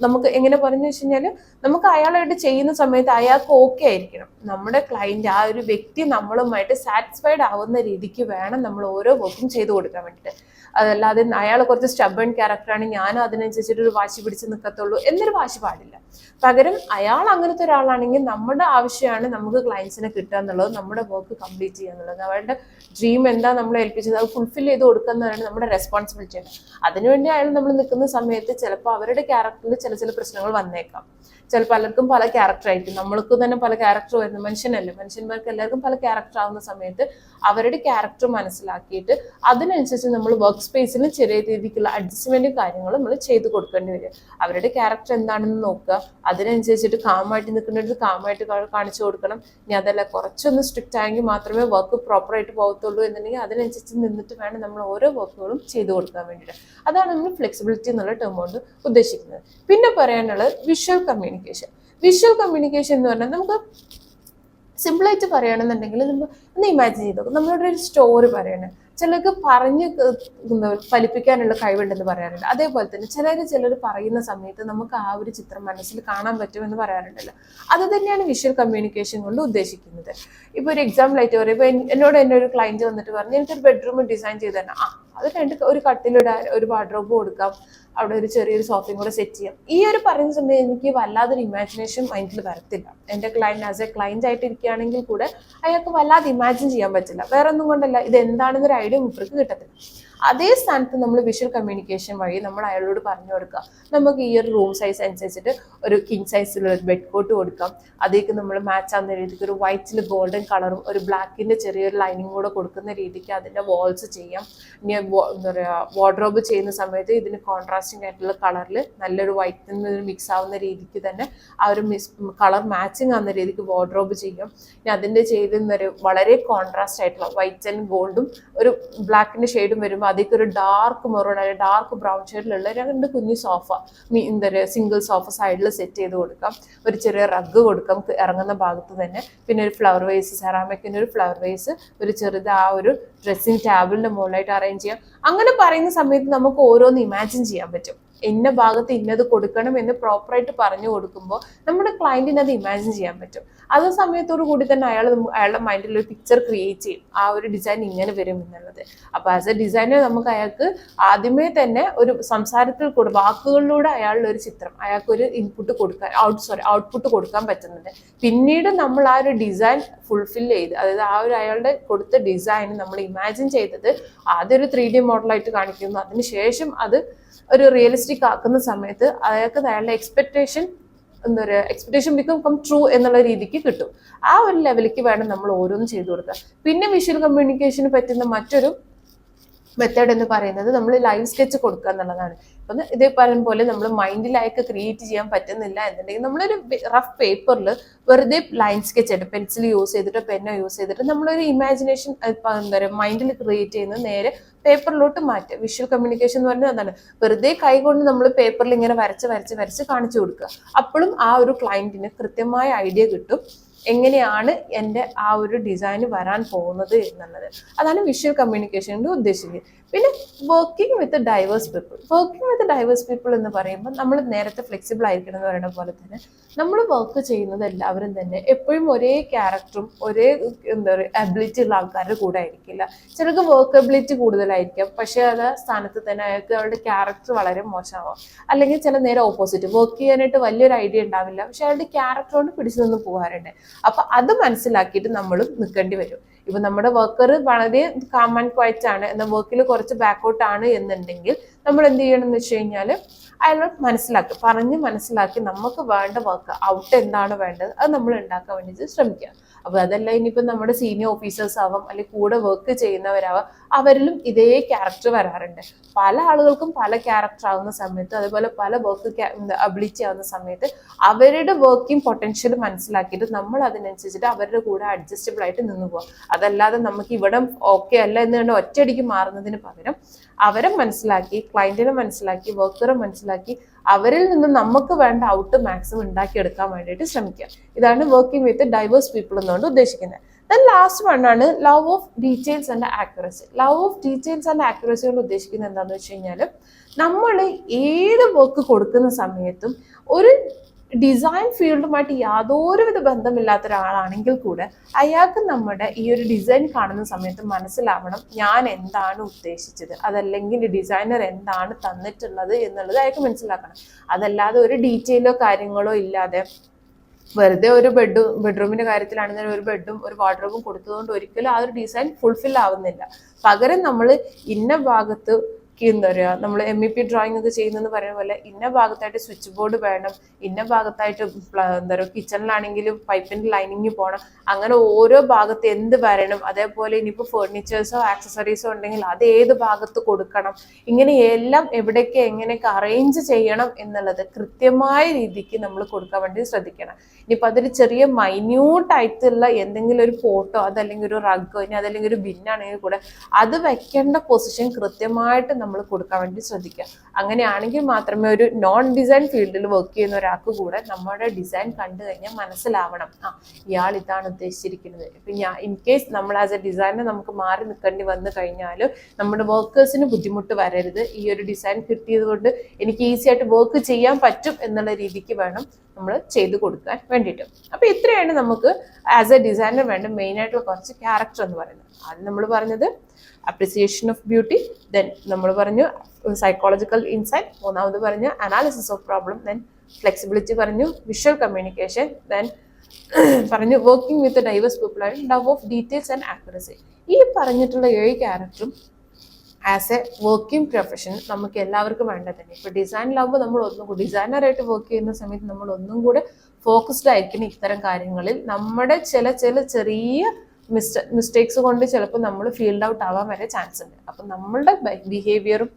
നമുക്ക് എങ്ങനെ പറഞ്ഞു വെച്ച് കഴിഞ്ഞാൽ നമുക്ക് അയാളായിട്ട് ചെയ്യുന്ന സമയത്ത് അയാൾക്ക് ഓക്കെ ആയിരിക്കണം. നമ്മുടെ ക്ലയൻറ്റ് ആ ഒരു വ്യക്തി നമ്മളുമായിട്ട് സാറ്റിസ്ഫൈഡ് ആവുന്ന രീതിക്ക് വേണം നമ്മൾ ഓരോ വർക്കും ചെയ്തു കൊടുക്കാൻ വേണ്ടിയിട്ട്. അതല്ലാതെ അയാൾ കുറച്ച് സ്റ്റബൺ ക്യാരക്ടറാണ്, ഞാനും അതിനനുസരിച്ചിട്ട് ഒരു വാശി പിടിച്ച് നിൽക്കത്തുള്ളൂ എന്നൊരു വാശി പാടില്ല. പകരം അയാൾ അങ്ങനത്തെ ഒരാളാണെങ്കിൽ നമ്മുടെ ആവശ്യമാണ് നമുക്ക് ക്ലയൻസിനെ കിട്ടുക എന്നുള്ളത്, നമ്മുടെ വർക്ക് കംപ്ലീറ്റ് ചെയ്യുക എന്നുള്ളത്, അവരുടെ ഡ്രീം എന്താ നമ്മൾ ഏൽപ്പിച്ചത് അത് ഫുൾഫിൽ ചെയ്ത് കൊടുക്കുക എന്നതാണ് നമ്മുടെ റെസ്പോൺസിബിലിറ്റിയാണ്. അതിനുവേണ്ടി അയാൾ നമ്മൾ നിൽക്കുന്ന സമയത്ത് ചിലപ്പോൾ അവരുടെ ക്യാരക്ടറിൽ ചില പ്രശ്നങ്ങൾ വന്നേക്കാം. പലർക്കും പല ക്യാരക്ടർ ആയിരിക്കും, നമ്മൾക്ക് തന്നെ പല ക്യാരക്ടർ വരുന്ന മനുഷ്യനല്ലേ, മനുഷ്യന്മാർക്ക് എല്ലാവർക്കും പല ക്യാരക്ടർ ആവുന്ന സമയത്ത് അവരുടെ ക്യാരക്ടർ മനസ്സിലാക്കിയിട്ട് അതിനനുസരിച്ച് നമ്മൾ വർക്ക് സ്പേസിൽ ചെറിയ രീതിക്കുള്ള അഡ്ജസ്റ്റ്മെന്റും കാര്യങ്ങളും നമ്മൾ ചെയ്ത് കൊടുക്കേണ്ടി വരും. അവരുടെ ക്യാരക്ടർ എന്താണെന്ന് നോക്കുക, അതിനനുസരിച്ചിട്ട് കാമായിട്ട് നിൽക്കേണ്ടത് കാമായിട്ട് കാണിച്ചു കൊടുക്കണം. ഇനി അതല്ല കുറച്ചൊന്ന് സ്ട്രിക്റ്റ് ആയെങ്കിൽ മാത്രമേ വർക്ക് പ്രോപ്പറായിട്ട് പോകത്തുള്ളൂ എന്നുണ്ടെങ്കിൽ അതിനനുസരിച്ച് നിന്നിട്ട് വേണം നമ്മൾ ഓരോ വർക്കുകളും ചെയ്തു കൊടുക്കാൻ വേണ്ടിയിട്ട്. അതാണ് നമ്മൾ ഫ്ലെക്സിബിലിറ്റി എന്നുള്ള ടേം കൊണ്ട് ഉദ്ദേശിക്കുന്നത്. പിന്നെ പറയാനുള്ളത് വിഷ്വൽ കമ്മ്യൂണിക്കേഷൻ. വിഷ്വൽ കമ്മ്യൂണിക്കേഷൻ എന്ന് പറഞ്ഞാൽ നമുക്ക് സിമ്പിളായിട്ട് പറയുകയാണെന്നുണ്ടെങ്കിൽ നമ്മൾ ഒന്ന് ഇമാജിൻ ചെയ്ത് നോക്കും, നമ്മളോട് ഒരു സ്റ്റോറി പറയണേ, ചിലർക്ക് പറഞ്ഞ് ഫലിപ്പിക്കാനുള്ള കഴിവുണ്ടെന്ന് പറയാറുണ്ട്. അതേപോലെ തന്നെ ചിലർ പറയുന്ന സമയത്ത് നമുക്ക് ആ ഒരു ചിത്രം മനസ്സിൽ കാണാൻ പറ്റുമെന്ന് പറയാറുണ്ടല്ലോ. അത് തന്നെയാണ് വിഷ്വൽ കമ്മ്യൂണിക്കേഷൻ കൊണ്ട് ഉദ്ദേശിക്കുന്നത്. ഇപ്പോൾ ഒരു എക്സാമ്പിൾ ആയിട്ട് പറയും, ഇപ്പോൾ എന്നോട് എൻ്റെ ഒരു ക്ലയൻറ്റ് വന്നിട്ട് പറഞ്ഞു എനിക്കൊരു ബെഡ്റൂം ഡിസൈൻ ചെയ്ത് തന്നെ, അത് ഒരു കട്ടിലിടാൻ ഒരു വാർഡ്രോബ് കൊടുക്കാം, അവിടെ ഒരു ചെറിയൊരു സോഫയും കൂടെ സെറ്റ് ചെയ്യാം. ഈ ഒരു പറയുന്ന സമയത്ത് എനിക്ക് വല്ലാതൊരു ഇമാജിനേഷൻ മൈൻഡിൽ വരത്തില്ല. എൻ്റെ ക്ലയൻറ്റ് ആസ് എ ക്ലയൻറ്റ് ആയിട്ട് ഇരിക്കുകയാണെങ്കിൽ കൂടെ അയാൾക്ക് വല്ലാതെ ഇമാജിൻ ചെയ്യാൻ പറ്റില്ല. വേറെ ഒന്നും കൊണ്ടല്ല, ഇത് എന്താണെന്നൊരു ഐഡിയ മുപ്പർക്ക് കിട്ടത്തില്ല. അതേ സ്ഥാനത്ത് നമ്മൾ വിഷ്വൽ കമ്മ്യൂണിക്കേഷൻ വഴി നമ്മൾ അയാളോട് പറഞ്ഞു കൊടുക്കുക, നമുക്ക് ഈ ഒരു റൂം സൈസ് അനുസരിച്ചിട്ട് ഒരു കിങ് സൈസിലുള്ള ഒരു ബെഡ് കോട്ട് കൊടുക്കാം, അതേക്ക് നമ്മൾ മാച്ച് ആവുന്ന രീതിക്ക് ഒരു വൈറ്റിൽ ഗോൾഡൻ കളറും ഒരു ബ്ലാക്കിൻ്റെ ചെറിയൊരു ലൈനിങ് കൂടെ കൊടുക്കുന്ന രീതിക്ക് അതിൻ്റെ വാൾസ് ചെയ്യാം. ഇനി എന്താ പറയുക വാർഡ്രോബ് ചെയ്യുന്ന സമയത്ത് ഇതിന് കോൺട്രാസ്റ്റ് കോൺട്രാസ്റ്റിംഗ് ആയിട്ടുള്ള കളറിൽ നല്ലൊരു വൈറ്റ് മിക്സ് ആവുന്ന രീതിക്ക് തന്നെ ആ ഒരു കളർ മാച്ചിങ് ആവുന്ന രീതിക്ക് വാർഡ്രോബ് ചെയ്യും. ഇനി അതിൻ്റെ ചെയ്തൊരു വളരെ കോൺട്രാസ്റ്റ് ആയിട്ടുള്ള വൈറ്റ് ആൻഡ് ഗോൾഡും ഒരു ബ്ലാക്കിന്റെ ഷെയ്ഡും വരുമ്പോൾ അതിലേക്ക് ഒരു ഡാർക്ക് മെറൂൺ അല്ലെങ്കിൽ ഡാർക്ക് ബ്രൗൺ ഷെയ്ഡിലുള്ള 2 കുഞ്ഞു സോഫ സിംഗിൾ സോഫ സൈഡിൽ സെറ്റ് ചെയ്ത് കൊടുക്കാം. ഒരു ചെറിയ റഗ് കൊടുക്കാം ഇറങ്ങുന്ന ഭാഗത്ത് തന്നെ. പിന്നെ ഒരു ഫ്ലവർ വേസ്, സെറാമിക്കിന്റെ ഒരു ഫ്ലവർ വേസ് ഒരു ചെറുത് ആ ഒരു ഡ്രസ്സിംഗ് ടേബിളിന്റെ മുകളിലായിട്ട് അറേഞ്ച് ചെയ്യാം. അങ്ങനെ പറയുന്ന സമയത്ത് നമുക്ക് ഓരോന്ന് ഇമാജിൻ ചെയ്യാൻ പറ്റും. ഇന്ന ഭാഗത്ത് ഇന്നത് കൊടുക്കണം എന്ന് പ്രോപ്പറായിട്ട് പറഞ്ഞു കൊടുക്കുമ്പോൾ നമ്മുടെ ക്ലയന്റിന് അത് ഇമാജിൻ ചെയ്യാൻ പറ്റും. അതേ സമയത്തോടു കൂടി തന്നെ അയാളുടെ മൈൻഡിൽ ഒരു പിക്ചർ ക്രിയേറ്റ് ചെയ്യും, ആ ഒരു ഡിസൈൻ ഇങ്ങനെ വരും എന്നുള്ളത്. അപ്പൊ ആസ് എ ഡിസൈനർ നമുക്ക് അയാൾക്ക് ആദ്യമേ തന്നെ ഒരു സംസാരത്തിൽ കൂടെ വാക്കുകളിലൂടെ അയാളുടെ ഒരു ചിത്രം, അയാൾക്കൊരു ഇൻപുട്ട് കൊടുക്കാൻ ഔട്ട്പുട്ട് കൊടുക്കാൻ പറ്റുന്നുണ്ട്. പിന്നീട് നമ്മൾ ആ ഒരു ഡിസൈൻ ഫുൾഫിൽ ചെയ്ത്, അതായത് ആ ഒരു അയാളുടെ കൊടുത്ത ഡിസൈൻ നമ്മൾ ഇമാജിൻ ചെയ്തത് ആദ്യം ഒരു 3D മോഡലായിട്ട് കാണിക്കുന്നു, അതിനുശേഷം അത് ഒരു റിയലിസ്റ്റിക് ആക്കുന്ന സമയത്ത് അയാൾക്ക് അയാളുടെ എക്സ്പെക്ടേഷൻ കം ട്രൂ എന്നുള്ള രീതിക്ക് കിട്ടും. ആ ഒരു ലെവലിലേക്ക് വേണം നമ്മൾ ഓരോന്നും ചെയ്തു കൊടുക്കുക. പിന്നെ വിഷ്വൽ കമ്മ്യൂണിക്കേഷന് പറ്റുന്ന മറ്റൊരു മെത്തേഡ് എന്ന് പറയുന്നത് നമ്മൾ ലൈവ് സ്കെച്ച് കൊടുക്കുക എന്നുള്ളതാണ്. അപ്പം ഇതേ പറയുന്ന പോലെ നമ്മൾ മൈൻഡിലായിട്ട് ക്രിയേറ്റ് ചെയ്യാൻ പറ്റുന്നില്ല എന്നുണ്ടെങ്കിൽ നമ്മളൊരു റഫ് പേപ്പറിൽ വെറുതെ ലൈൻ സ്കെച്ച് ആയിട്ട് പെൻസിൽ യൂസ് ചെയ്തിട്ട് പെന്നോ യൂസ് ചെയ്തിട്ട് നമ്മളൊരു ഇമാജിനേഷൻ എന്താ പറയുക മൈൻഡിൽ ക്രിയേറ്റ് ചെയ്യുന്നത് നേരെ പേപ്പറിലോട്ട് മാറ്റുക. വിഷ്വൽ കമ്മ്യൂണിക്കേഷൻ എന്ന് പറഞ്ഞാൽ എന്താണ്, വെറുതെ കൈ കൊണ്ട് നമ്മൾ പേപ്പറിൽ ഇങ്ങനെ വരച്ച് കാണിച്ചു കൊടുക്കുക. അപ്പോഴും ആ ഒരു ക്ലയന്റിന് കൃത്യമായ ഐഡിയ കിട്ടും എങ്ങനെയാണ് എൻ്റെ ആ ഒരു ഡിസൈൻ വരാൻ പോകുന്നത് എന്നുള്ളത്. അതാണ് വിഷ്വൽ കമ്മ്യൂണിക്കേഷൻ്റെ ഉദ്ദേശിക്കുന്നത്. പിന്നെ വർക്കിംഗ് വിത്ത് ഡൈവേഴ്സ് പീപ്പിൾ എന്ന് പറയുമ്പോൾ നമ്മൾ നേരത്തെ ഫ്ലെക്സിബിൾ ആയിരിക്കണം എന്ന് പറയുന്ന പോലെ തന്നെ നമ്മൾ വർക്ക് ചെയ്യുന്നത് എല്ലാവരും തന്നെ എപ്പോഴും ഒരേ ക്യാരക്ടറും ഒരേ എബിലിറ്റി ഉള്ള ആൾക്കാരുടെ കൂടെ ആയിരിക്കില്ല. ചിലർക്ക് വർക്ക് എബിലിറ്റി കൂടുതലായിരിക്കാം, പക്ഷെ അത് സ്ഥാനത്ത് തന്നെ അയാൾക്ക് അവരുടെ ക്യാരക്ടർ വളരെ മോശമാവാം. അല്ലെങ്കിൽ ചില നേരെ ഓപ്പോസിറ്റ്, വർക്ക് ചെയ്യാനായിട്ട് വലിയൊരു ഐഡിയ ഉണ്ടാവില്ല, പക്ഷെ അയാളുടെ ക്യാരക്ടർ കൊണ്ട് പിടിച്ചു നിന്ന് പോകാറുണ്ട്. അപ്പൊ അത് മനസ്സിലാക്കിയിട്ട് നമ്മളും നിൽക്കേണ്ടി വരും. ഇപ്പൊ നമ്മുടെ വർക്കർ വളരെ കാം ആൻഡ് ക്വയറ്റ് ആണ്, എന്നാൽ വർക്കിൽ കുറച്ച് ബാക്കൗട്ട് ആണ് എന്നുണ്ടെങ്കിൽ നമ്മൾ എന്ത് ചെയ്യണം എന്ന് വെച്ച് കഴിഞ്ഞാൽ അയാളോട് പറഞ്ഞ് മനസ്സിലാക്കി നമുക്ക് വേണ്ട വർക്ക് ഔട്ട് എന്താണ് വേണ്ടത് അത് നമ്മൾ ഉണ്ടാക്കാൻ വേണ്ടി ശ്രമിക്കുക. അപ്പൊ അതല്ല ഇനിയിപ്പോ നമ്മുടെ സീനിയർ ഓഫീസേഴ്സ് ആവാം, അല്ലെങ്കിൽ കൂടെ വർക്ക് ചെയ്യുന്നവരാവാം, അവരിലും ഇതേ ക്യാരക്ടർ വരാറുണ്ട്. പല ആളുകൾക്കും പല ക്യാരക്ടർ ആവുന്ന സമയത്ത്, അതുപോലെ പല വർക്ക് അബിലിറ്റി ആവുന്ന സമയത്ത് അവരുടെ വർക്കിംഗ് പൊട്ടൻഷ്യൽ മനസ്സിലാക്കിയിട്ട് നമ്മൾ അതിനനുസരിച്ചിട്ട് അവരുടെ കൂടെ അഡ്ജസ്റ്റബിൾ ആയിട്ട് നിന്ന് പോവാം. അതല്ലാതെ നമുക്ക് ഇവിടെ ഓക്കെ അല്ല എന്ന് കണ്ട് ഒറ്റയടിക്ക് മാറുന്നതിന് പകരം അവരെ മനസ്സിലാക്കി, ക്ലയന്റിനെ മനസ്സിലാക്കി, വർക്കറെ മനസ്സിലാക്കി അവരിൽ നിന്ന് നമുക്ക് വേണ്ട ഔട്ട് മാക്സിമം ഉണ്ടാക്കിയെടുക്കാൻ വേണ്ടിയിട്ട് ശ്രമിക്കുക. ഇതാണ് വർക്കിംഗ് വിത്ത് ഡൈവേഴ്സ് പീപ്പിൾ എന്നുകൊണ്ട് ഉദ്ദേശിക്കുന്നത്. ദെൻ ലാസ്റ്റ് വൺ ആണ് love of details and accuracy. Love of details and accuracy കൊണ്ട് ഉദ്ദേശിക്കുന്നത് എന്താണെന്ന് വെച്ച് കഴിഞ്ഞാൽ നമ്മൾ ഏത് വർക്ക് കൊടുക്കുന്ന സമയത്തും ഒരു ഡിസൈൻ ഫീൽഡുമായിട്ട് യാതൊരുവിധ ബന്ധമില്ലാത്ത ഒരാളാണെങ്കിൽ കൂടെ അയാൾക്ക് നമ്മുടെ ഈ ഒരു ഡിസൈൻ കാണുന്ന സമയത്ത് മനസ്സിലാവണം ഞാൻ എന്താണ് ഉദ്ദേശിച്ചത്, അതല്ലെങ്കിൽ ഡിസൈനർ എന്താണ് തന്നിട്ടുള്ളത് എന്നുള്ളത് അയാൾക്ക് മനസ്സിലാക്കണം. അതല്ലാതെ ഒരു ഡീറ്റെയിലോ കാര്യങ്ങളോ ഇല്ലാതെ വെറുതെ ഒരു ബെഡ്റൂമിന്റെ കാര്യത്തിലാണെങ്കിൽ ഒരു ബെഡും ഒരു വാർഡ്രോബും കൊടുത്തതുകൊണ്ട് ഒരിക്കലും ആ ഒരു ഡിസൈൻ ഫുൾഫിൽ ആവുന്നില്ല. പകരം നമ്മൾ ഇന്ന ഭാഗത്ത് എന്താ പറയുക, നമ്മൾ MEP ഡ്രോയിങ് ഒക്കെ ചെയ്യുന്നെന്ന് പറയുന്ന പോലെ ഇന്ന ഭാഗത്തായിട്ട് സ്വിച്ച് ബോർഡ് വേണം, ഇന്ന ഭാഗത്തായിട്ട് എന്താ പറയുക കിച്ചണിലാണെങ്കിലും പൈപ്പിന്റെ ലൈനിങ് പോകണം, അങ്ങനെ ഓരോ ഭാഗത്ത് എന്ത് വരണം, അതേപോലെ ഇനിയിപ്പോൾ ഫേർണിച്ചേഴ്സോ ആക്സസറീസോ ഉണ്ടെങ്കിൽ അത് ഏത് ഭാഗത്ത് കൊടുക്കണം, ഇങ്ങനെ എല്ലാം എവിടേക്ക് എങ്ങനെയൊക്കെ അറേഞ്ച് ചെയ്യണം എന്നുള്ളത് കൃത്യമായ രീതിക്ക് നമ്മൾ കൊടുക്കാൻ വേണ്ടി ശ്രദ്ധിക്കണം. ഇനിയിപ്പോൾ അതൊരു ചെറിയ മൈന്യൂട്ടായിട്ടുള്ള എന്തെങ്കിലും ഒരു ഫോട്ടോ, അതല്ലെങ്കിൽ ഒരു റഗ്ഗോ, ഇനി അതല്ലെങ്കിൽ ഒരു ബിന്നാണെങ്കിൽ കൂടെ അത് വെക്കേണ്ട പൊസിഷൻ കൃത്യമായിട്ട് നമ്മൾ കൊടുക്കാൻ വേണ്ടി ശ്രദ്ധിക്കുക. അങ്ങനെയാണെങ്കിൽ മാത്രമേ ഒരു നോൺ ഡിസൈൻ ഫീൽഡിൽ വർക്ക് ചെയ്യുന്ന ഒരാൾക്ക് കൂടെ നമ്മുടെ ഡിസൈൻ കണ്ടു കഴിഞ്ഞാൽ മനസ്സിലാവണം ഇയാൾ ഇതാണ് ഉദ്ദേശിച്ചിരിക്കുന്നത്. ഇപ്പം ഇൻ കേസ് നമ്മൾ ആസ് എ ഡിസൈനർ നമുക്ക് മാറി നിൽക്കേണ്ടി വന്നു കഴിഞ്ഞാൽ നമ്മുടെ വർക്കേഴ്സിന് ബുദ്ധിമുട്ട് വരരുത്. ഈ ഒരു ഡിസൈൻ കിട്ടിയത് കൊണ്ട് എനിക്ക് ഈസി ആയിട്ട് വർക്ക് ചെയ്യാൻ പറ്റും എന്നുള്ള രീതിക്ക് വേണം നമ്മൾ ചെയ്തു കൊടുക്കാൻ വേണ്ടിയിട്ട്. അപ്പൊ ഇത്രയാണ് നമുക്ക് ആസ് എ ഡിസൈനർ വേണ്ട മെയിൻ ആയിട്ടുള്ള കുറച്ച് ക്യാരക്ടർ എന്ന് പറയുന്നത്. ആദ്യം നമ്മൾ പറഞ്ഞത് അപ്രിസിയേഷൻ ഓഫ് ബ്യൂട്ടി, ദെൻ നമ്മൾ പറഞ്ഞു സൈക്കോളജിക്കൽ ഇൻസൈറ്റ്, മൂന്നാമത് പറഞ്ഞു analysis of problem, then flexibility പറഞ്ഞു, വിഷ്വൽ കമ്മ്യൂണിക്കേഷൻ, ദെൻ പറഞ്ഞു working with diverse people and love of details and accuracy. ഈ പറഞ്ഞിട്ടുള്ള 7 ക്യാരക്ടറും ആസ് എ വർക്കിംഗ് പ്രൊഫഷൻ നമുക്ക് എല്ലാവർക്കും വേണ്ടത് തന്നെ. ഇപ്പൊ ഡിസൈനിലാവുമ്പോൾ നമ്മൾ ഒന്നും കൂടി ഡിസൈനറായിട്ട് വർക്ക് ചെയ്യുന്ന സമയത്ത് നമ്മൾ ഒന്നും കൂടെ ഫോക്കസ്ഡ് ആയിരിക്കണം ഇത്തരം കാര്യങ്ങളിൽ. നമ്മുടെ ചെറിയ മിസ്റ്റേക്സ് കൊണ്ട് ചിലപ്പോൾ നമ്മൾ ഫീൽഡ് ഔട്ട് ആവാൻ വരെ ചാൻസ് ഉണ്ട്. അപ്പം നമ്മളുടെ ബിഹേവിയറും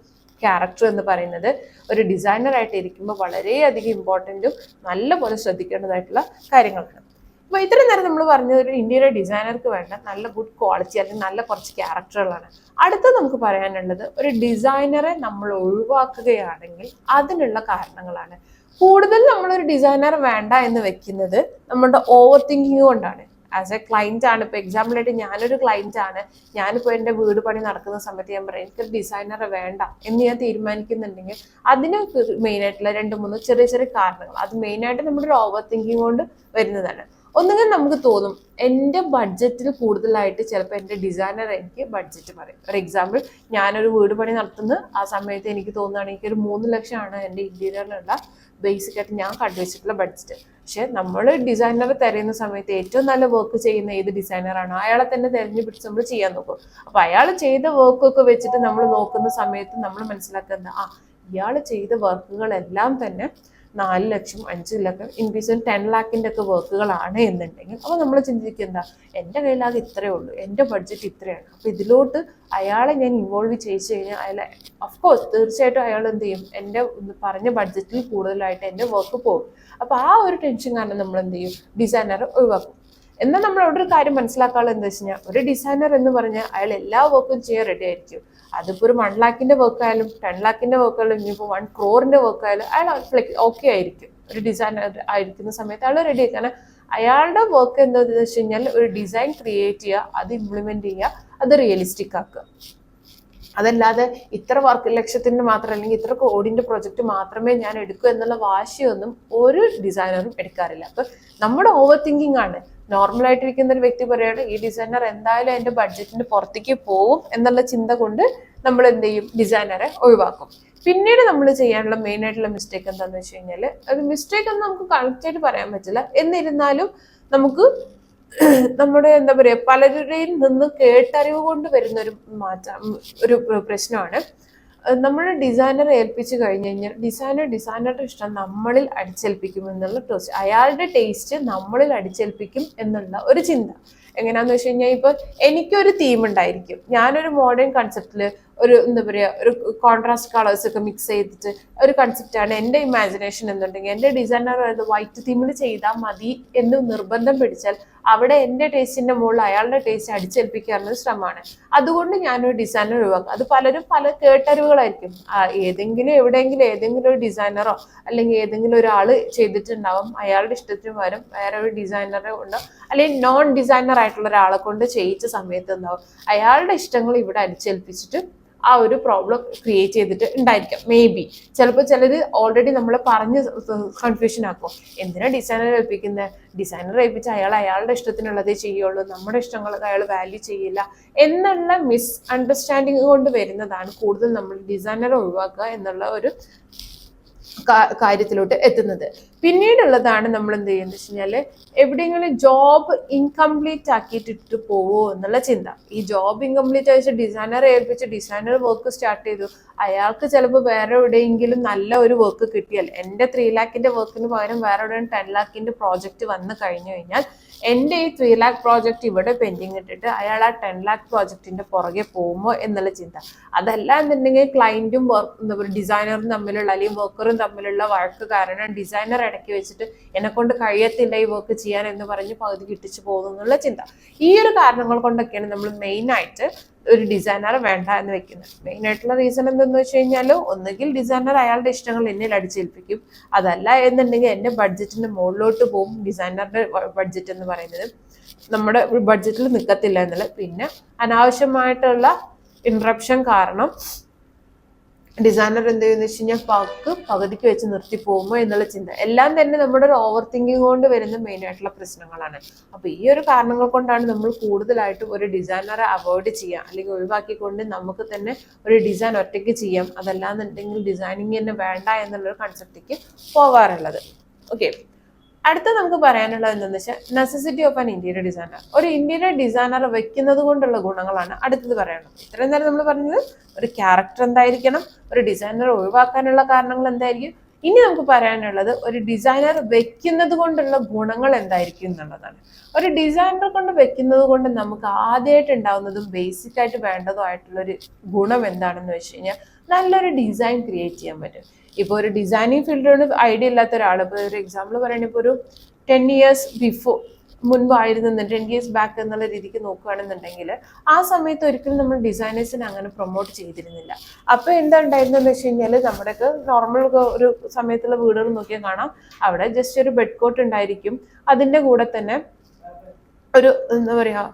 ക്യാരക്ടർ എന്ന് പറയുന്നത് ഒരു ഡിസൈനർ ആയിട്ട് ഇരിക്കുമ്പോൾ വളരെയധികം ഇമ്പോർട്ടൻറ്റും നല്ലപോലെ ശ്രദ്ധിക്കേണ്ടതായിട്ടുള്ള കാര്യങ്ങളാണ്. അപ്പോൾ ഇത്രയും നേരം നമ്മൾ പറഞ്ഞത് ഒരു ഇന്റീരിയർ ഡിസൈനർക്ക് വേണ്ട നല്ല ഗുഡ് ക്വാളിറ്റി അല്ലെങ്കിൽ നല്ല കുറച്ച് ക്യാരക്ടറുകളാണ്. അടുത്ത നമുക്ക് പറയാനുള്ളത് ഒരു ഡിസൈനറെ നമ്മൾ ഒഴിവാക്കുകയാണെങ്കിൽ അതിനുള്ള കാരണങ്ങളാണ്. കൂടുതൽ നമ്മളൊരു ഡിസൈനർ വേണ്ട എന്ന് വെക്കുന്നത് നമ്മുടെ ഓവർ തിങ്കിങ് കൊണ്ടാണ്. ആസ് എ ക്ലൈന്റ് ആണ്, ഇപ്പൊ എക്സാമ്പിൾ ആയിട്ട് ഞാനൊരു ക്ലൈന്റ് ആണ്, ഞാനിപ്പോ എന്റെ വീട് പണി നടക്കുന്ന സമയത്ത് ഞാൻ പറയും എനിക്കൊരു ഡിസൈനറെ വേണ്ട എന്ന് ഞാൻ തീരുമാനിക്കുന്നുണ്ടെങ്കിൽ അതിന് മെയിൻ ആയിട്ടുള്ള 2-3 ചെറിയ ചെറിയ കാരണങ്ങൾ, അത് മെയിൻ ആയിട്ട് നമ്മുടെ ഒരു ഓവർ തിങ്കിങ് കൊണ്ട് വരുന്നതാണ്. ഒന്നുകിൽ നമുക്ക് തോന്നും എൻ്റെ ബഡ്ജറ്റിൽ കൂടുതലായിട്ട് ചിലപ്പോൾ എൻ്റെ ഡിസൈനർ എനിക്ക് ബഡ്ജറ്റ് പറയും. ഫോർ എക്സാമ്പിൾ, ഞാനൊരു വീട് പണി നടത്തുന്ന ആ സമയത്ത് എനിക്ക് തോന്നുകയാണ് എനിക്കൊരു 3 ലക്ഷമാണ് എൻ്റെ ഇന്റീരിയറിനുള്ള ബേസിക് ആയിട്ട് ഞാൻ കണ്ടുവച്ചിട്ടുള്ള ബഡ്ജറ്റ്. പക്ഷെ നമ്മൾ ഡിസൈനർ തിരയുന്ന സമയത്ത് ഏറ്റവും നല്ല വർക്ക് ചെയ്യുന്ന ഏത് ഡിസൈനറാണോ അയാളെ തന്നെ തിരഞ്ഞു പിടിച്ച് നമ്മൾ ചെയ്യാൻ നോക്കും. അപ്പൊ അയാൾ ചെയ്ത വർക്കൊക്കെ വെച്ചിട്ട് നമ്മൾ നോക്കുന്ന സമയത്ത് നമ്മൾ മനസ്സിലാക്കുന്നത് ഇയാൾ ചെയ്ത വർക്കുകളെല്ലാം തന്നെ 4 ലക്ഷം 5 ലക്ഷം ഇൻക്രീസ് 10 ലാഖിൻ്റെ ഒക്കെ വർക്കുകളാണ് എന്നുണ്ടെങ്കിൽ അപ്പോൾ നമ്മൾ ചിന്തിക്കുക എൻ്റെ കയ്യിലാകെ ഇത്രയേ ഉള്ളൂ, എൻ്റെ ബഡ്ജറ്റ് ഇത്രയാണ്. അപ്പോൾ ഇതിലോട്ട് അയാളെ ഞാൻ ഇൻവോൾവ് ചെയ്യിച്ചു കഴിഞ്ഞാൽ അയാളെ ഓഫ്കോഴ്സ് തീർച്ചയായിട്ടും അയാൾ എന്ത് ചെയ്യും, എൻ്റെ പറഞ്ഞ ബഡ്ജറ്റിൽ കൂടുതലായിട്ട് എൻ്റെ വർക്ക് പോകും. അപ്പോൾ ആ ഒരു ടെൻഷൻ കാരണം നമ്മൾ എന്ത് ചെയ്യും, ഡിസൈനറെ ഒഴിവാക്കും. എന്നാൽ നമ്മൾ അവിടെ ഒരു കാര്യം മനസ്സിലാക്കാനുള്ളത് എന്താ വെച്ച് കഴിഞ്ഞാൽ ഒരു ഡിസൈനർ എന്ന് പറഞ്ഞാൽ അയാൾ എല്ലാ വർക്കും ചെയ്യാൻ റെഡി ആയിരിക്കും. അതിപ്പോൾ ഒരു 1 ലാഖിൻ്റെ വർക്ക് ആയാലും 10 ലാഖിൻ്റെ വർക്ക് ആയാലും ഇനിയിപ്പോൾ 1 ക്രോറിൻ്റെ വർക്ക് ആയാലും അയാൾ ഓക്കെ ആയിരിക്കും. ഒരു ഡിസൈനർ ആയിരിക്കുന്ന സമയത്ത് അയാൾ റെഡി ആയിരിക്കും. കാരണം അയാളുടെ വർക്ക് എന്താണെന്ന് വെച്ച് കഴിഞ്ഞാൽ ഒരു ഡിസൈൻ ക്രിയേറ്റ് ചെയ്യുക, അത് ഇംപ്ലിമെന്റ് ചെയ്യുക, അത് റിയലിസ്റ്റിക് ആക്കുക. അതല്ലാതെ ഇത്ര ലക്ഷത്തിന്റെ മാത്രം അല്ലെങ്കിൽ ഇത്ര കോടിന്റെ പ്രൊജക്ട് മാത്രമേ ഞാൻ എടുക്കൂ എന്നുള്ള വാശിയൊന്നും ഒരു ഡിസൈനറും എടുക്കാറില്ല. അപ്പൊ നമ്മുടെ ഓവർ തിങ്കിങ് ആണ്. നോർമലായിട്ടിരിക്കുന്ന ഒരു വ്യക്തി പറയുകയാണ് ഈ ഡിസൈനർ എന്തായാലും എൻ്റെ ബഡ്ജറ്റിന്റെ പുറത്തേക്ക് പോവും എന്നുള്ള ചിന്ത കൊണ്ട് നമ്മൾ എന്ത് ചെയ്യും, ഡിസൈനറെ ഒഴിവാക്കും. പിന്നീട് നമ്മൾ ചെയ്യാനുള്ള മെയിൻ ആയിട്ടുള്ള മിസ്റ്റേക്ക് എന്താണെന്ന് വെച്ച് കഴിഞ്ഞാൽ, അത് മിസ്റ്റേക്ക് ഒന്നും നമുക്ക് കറക്റ്റ് ആയിട്ട് പറയാൻ പറ്റില്ല, എന്നിരുന്നാലും നമുക്ക് നമ്മുടെ എന്താ പറയാ പലരുടെയും നിന്ന് കേട്ടറിവ് കൊണ്ട് വരുന്ന ഒരു ഒരു പ്രശ്നമാണ്. നമ്മൾ ഡിസൈനറെ ഏൽപ്പിച്ചു കഴിഞ്ഞു കഴിഞ്ഞാൽ ഡിസൈനറുടെ ഇഷ്ടം നമ്മളിൽ അടിച്ചേൽപ്പിക്കും എന്നുള്ള ടോസ്റ്റ്, അയാളുടെ ടേസ്റ്റ് നമ്മളിൽ അടിച്ചേൽപ്പിക്കും എന്നുള്ള ഒരു ചിന്ത. എങ്ങനെയാന്ന് വെച്ച് കഴിഞ്ഞാൽ ഇപ്പൊ എനിക്കൊരു തീം ഉണ്ടായിരിക്കും, ഞാനൊരു മോഡേൺ കൺസെപ്റ്റില് ഒരു എന്താ പറയാ ഒരു കോൺട്രാസ്റ്റ് കളേഴ്സ് ഒക്കെ മിക്സ് ചെയ്തിട്ട് ഒരു കൺസെപ്റ്റാണ് എൻ്റെ ഇമാജിനേഷൻ എന്നുണ്ടെങ്കിൽ എൻ്റെ ഡിസൈനർ വൈറ്റ് തീമിൽ ചെയ്താൽ മതി എന്ന് നിർബന്ധം പിടിച്ചാൽ അവിടെ എൻ്റെ ടേസ്റ്റിന്റെ മുകളിൽ അയാളുടെ ടേസ്റ്റ് അടിച്ചേൽപ്പിക്കാറുള്ള ശ്രമമാണ്. അതുകൊണ്ട് ഞാനൊരു ഡിസൈനർ ഒഴിവാക്കും. അത് പലരും പല കേട്ടറിവുകളായിരിക്കും. എവിടെയെങ്കിലും ഏതെങ്കിലും ഒരു ഡിസൈനറോ അല്ലെങ്കിൽ ഏതെങ്കിലും ഒരാൾ ചെയ്തിട്ടുണ്ടാവും, അയാളുടെ ഇഷ്ടത്തിന് പകരം വേറെ ഒരു ഡിസൈനറെ ഉണ്ടാവും, അല്ലെങ്കിൽ നോൺ ഡിസൈനർ ആയിട്ടുള്ള ഒരാളെ കൊണ്ട് ചെയ്യിച്ച സമയത്ത് ഉണ്ടാവും അയാളുടെ ഇഷ്ടങ്ങൾ ഇവിടെ അടിച്ചേൽപ്പിച്ചിട്ട് ആ ഒരു പ്രോബ്ലം ക്രിയേറ്റ് ചെയ്തിട്ട് ഉണ്ടായിരിക്കാം. മേ ബി ചിലപ്പോൾ ചിലർ ഓൾറെഡി നമ്മളെ പറഞ്ഞ് കൺഫ്യൂഷൻ ആക്കും, എന്തിനാ ഡിസൈനർ ഏൽപ്പിക്കുന്നത്, ഡിസൈനർ ഏൽപ്പിച്ച് അയാളുടെ ഇഷ്ടത്തിനുള്ളതേ ചെയ്യുള്ളൂ, നമ്മുടെ ഇഷ്ടങ്ങളൊക്കെ അയാൾ വാല്യൂ ചെയ്യില്ല എന്നുള്ള മിസ് അണ്ടർസ്റ്റാൻഡിങ് കൊണ്ട് വരുന്നതാണ് കൂടുതൽ നമ്മൾ ഡിസൈനറെ ഒഴിവാക്കുക എന്നുള്ള ഒരു കാര്യത്തിലോട്ട് എത്തുന്നത്. പിന്നീടുള്ളതാണ് നമ്മൾ എന്ത് ചെയ്യുന്നത് വെച്ച് കഴിഞ്ഞാല് എവിടെയെങ്കിലും ജോബ് ഇൻകംപ്ലീറ്റ് ആക്കിയിട്ടിട്ട് പോവോ എന്നുള്ള ചിന്ത. ഈ ജോബ് ഇൻകംപ്ലീറ്റ് ആയിട്ട് ഡിസൈനറെ ഏൽപ്പിച്ച് ഡിസൈനർ വർക്ക് സ്റ്റാർട്ട് ചെയ്തു, അയാൾക്ക് ചിലപ്പോൾ വേറെ എവിടെയെങ്കിലും നല്ല ഒരു വർക്ക് കിട്ടിയാൽ എൻ്റെ 3 ലാഖിന്റെ വർക്കിന് പകരം വേറെ എവിടെയും 10 ലാഖിന്റെ പ്രോജക്റ്റ് വന്നു കഴിഞ്ഞു കഴിഞ്ഞാൽ എൻ്റെ ഈ 3 ലാഖ് പ്രോജക്റ്റ് ഇവിടെ പെൻഡിങ് ഇട്ടിട്ട് അയാൾ ആ 10 ലാഖ് പ്രോജക്റ്റിന്റെ പുറകെ പോകുമോ എന്നുള്ള ചിന്ത. അതല്ല എന്നുണ്ടെങ്കിൽ ക്ലയന്റും എന്താ പറയുക ഡിസൈനറും തമ്മിലുള്ള അല്ലെങ്കിൽ വർക്കറും തമ്മിലുള്ള വഴക്ക് കാരണം ഡിസൈനർ ഇടയ്ക്ക് വെച്ചിട്ട് എന്നെ കൊണ്ട് കഴിയത്തില്ല ഈ വർക്ക് ചെയ്യാൻ എന്ന് പറഞ്ഞ് പകുതി കിട്ടിച്ചു പോകുന്നു എന്നുള്ള ചിന്ത. ഈ ഒരു കാരണങ്ങൾ കൊണ്ടൊക്കെയാണ് നമ്മൾ മെയിൻ ആയിട്ട് ഒരു ഡിസൈനർ വേണ്ട എന്ന് വെക്കുന്നത്. മെയിൻ ആയിട്ടുള്ള റീസൺ എന്തെന്ന് വെച്ച് കഴിഞ്ഞാൽ ഒന്നുകിൽ ഡിസൈനർ അയാളുടെ ഇഷ്ടങ്ങൾ എന്നിൽ അടിച്ചേൽപ്പിക്കും, അതല്ല എന്നുണ്ടെങ്കിൽ എൻ്റെ ബഡ്ജറ്റിന്റെ മുകളിലോട്ട് പോകും. ഡിസൈനറുടെ ബഡ്ജറ്റ് എന്ന് പറയുന്നത് നമ്മുടെ ബഡ്ജറ്റിൽ നിൽക്കത്തില്ല എന്നുള്ളത്. പിന്നെ അനാവശ്യമായിട്ടുള്ള ഇൻട്രപ്ഷൻ കാരണം ഡിസൈനർ എന്ത് ചെയ്യുന്ന വെച്ച് കഴിഞ്ഞാൽ പകുതിക്ക് വെച്ച് നിർത്തി പോകുമോ എന്നുള്ള ചിന്ത. എല്ലാം തന്നെ നമ്മുടെ ഒരു ഓവർ തിങ്കിങ് കൊണ്ട് വരുന്ന മെയിൻ ആയിട്ടുള്ള പ്രശ്നങ്ങളാണ്. അപ്പൊ ഈ ഒരു കാരണങ്ങൾ കൊണ്ടാണ് നമ്മൾ കൂടുതലായിട്ടും ഒരു ഡിസൈനറെ അവോയ്ഡ് ചെയ്യാം അല്ലെങ്കിൽ ഒഴിവാക്കിക്കൊണ്ട് നമുക്ക് തന്നെ ഒരു ഡിസൈൻ ഒറ്റയ്ക്ക് ചെയ്യാം, അതല്ലാന്നുണ്ടെങ്കിൽ ഡിസൈനിങ് തന്നെ വേണ്ട എന്നുള്ളൊരു കൺസെപ്റ്റിലേക്ക് പോകാറുള്ളത്. ഓക്കെ, അടുത്ത നമുക്ക് പറയാനുള്ളത് എന്താണെന്ന് വെച്ചാൽ necessity of an interior designer. ഒരു ഇന്റീരിയർ ഡിസൈനർ വെക്കുന്നത് കൊണ്ടുള്ള ഗുണങ്ങളാണ് അടുത്തത് പറയാനുള്ളത്. ഇത്രയും നേരം നമ്മൾ പറഞ്ഞത് ഒരു ക്യാരക്ടർ എന്തായിരിക്കണം, ഒരു ഡിസൈനർ ഒഴിവാക്കാനുള്ള കാരണങ്ങൾ എന്തായിരിക്കും. ഇനി നമുക്ക് പറയാനുള്ളത് ഒരു ഡിസൈനർ വെക്കുന്നത് കൊണ്ടുള്ള ഗുണങ്ങൾ എന്തായിരിക്കും എന്നുള്ളതാണ്. ഒരു ഡിസൈനർ കൊണ്ട് വെക്കുന്നത് കൊണ്ട് നമുക്ക് ആദ്യമായിട്ട് ഉണ്ടാവുന്നതും ബേസിക് ആയിട്ട് വേണ്ടതുമായിട്ടുള്ള ഒരു ഗുണം എന്താണെന്ന് വെച്ച് കഴിഞ്ഞാൽ നല്ലൊരു ഡിസൈൻ ക്രിയേറ്റ് ചെയ്യാൻ പറ്റും. ഇപ്പോൾ ഒരു ഡിസൈനിങ് ഫീൽഡിനോട് ഐഡിയ ഇല്ലാത്ത ഒരാൾ, ഇപ്പോൾ ഒരു എക്സാമ്പിൾ പറയുകയാണെങ്കിൽ ഇപ്പോൾ ഒരു 10 years ബിഫോർ മുൻപായിരുന്നെന്ന് 10 years ബാക്ക് എന്നുള്ള രീതിക്ക് നോക്കുകയാണെന്നുണ്ടെങ്കിൽ ആ സമയത്ത് ഒരിക്കലും നമ്മൾ ഡിസൈനേഴ്സിനെ അങ്ങനെ പ്രൊമോട്ട് ചെയ്തിരുന്നില്ല. അപ്പോൾ എന്താ ഉണ്ടായിരുന്നെന്ന് വെച്ച് കഴിഞ്ഞാൽ നമ്മുടെയൊക്കെ നോർമൽ ഒരു സമയത്തുള്ള വീടുകൾ നോക്കിയാൽ കാണാം, അവിടെ ജസ്റ്റ് ഒരു ബെഡ് കോട്ട് ഉണ്ടായിരിക്കും, അതിൻ്റെ കൂടെ തന്നെ ഒരു എന്താ പറയുക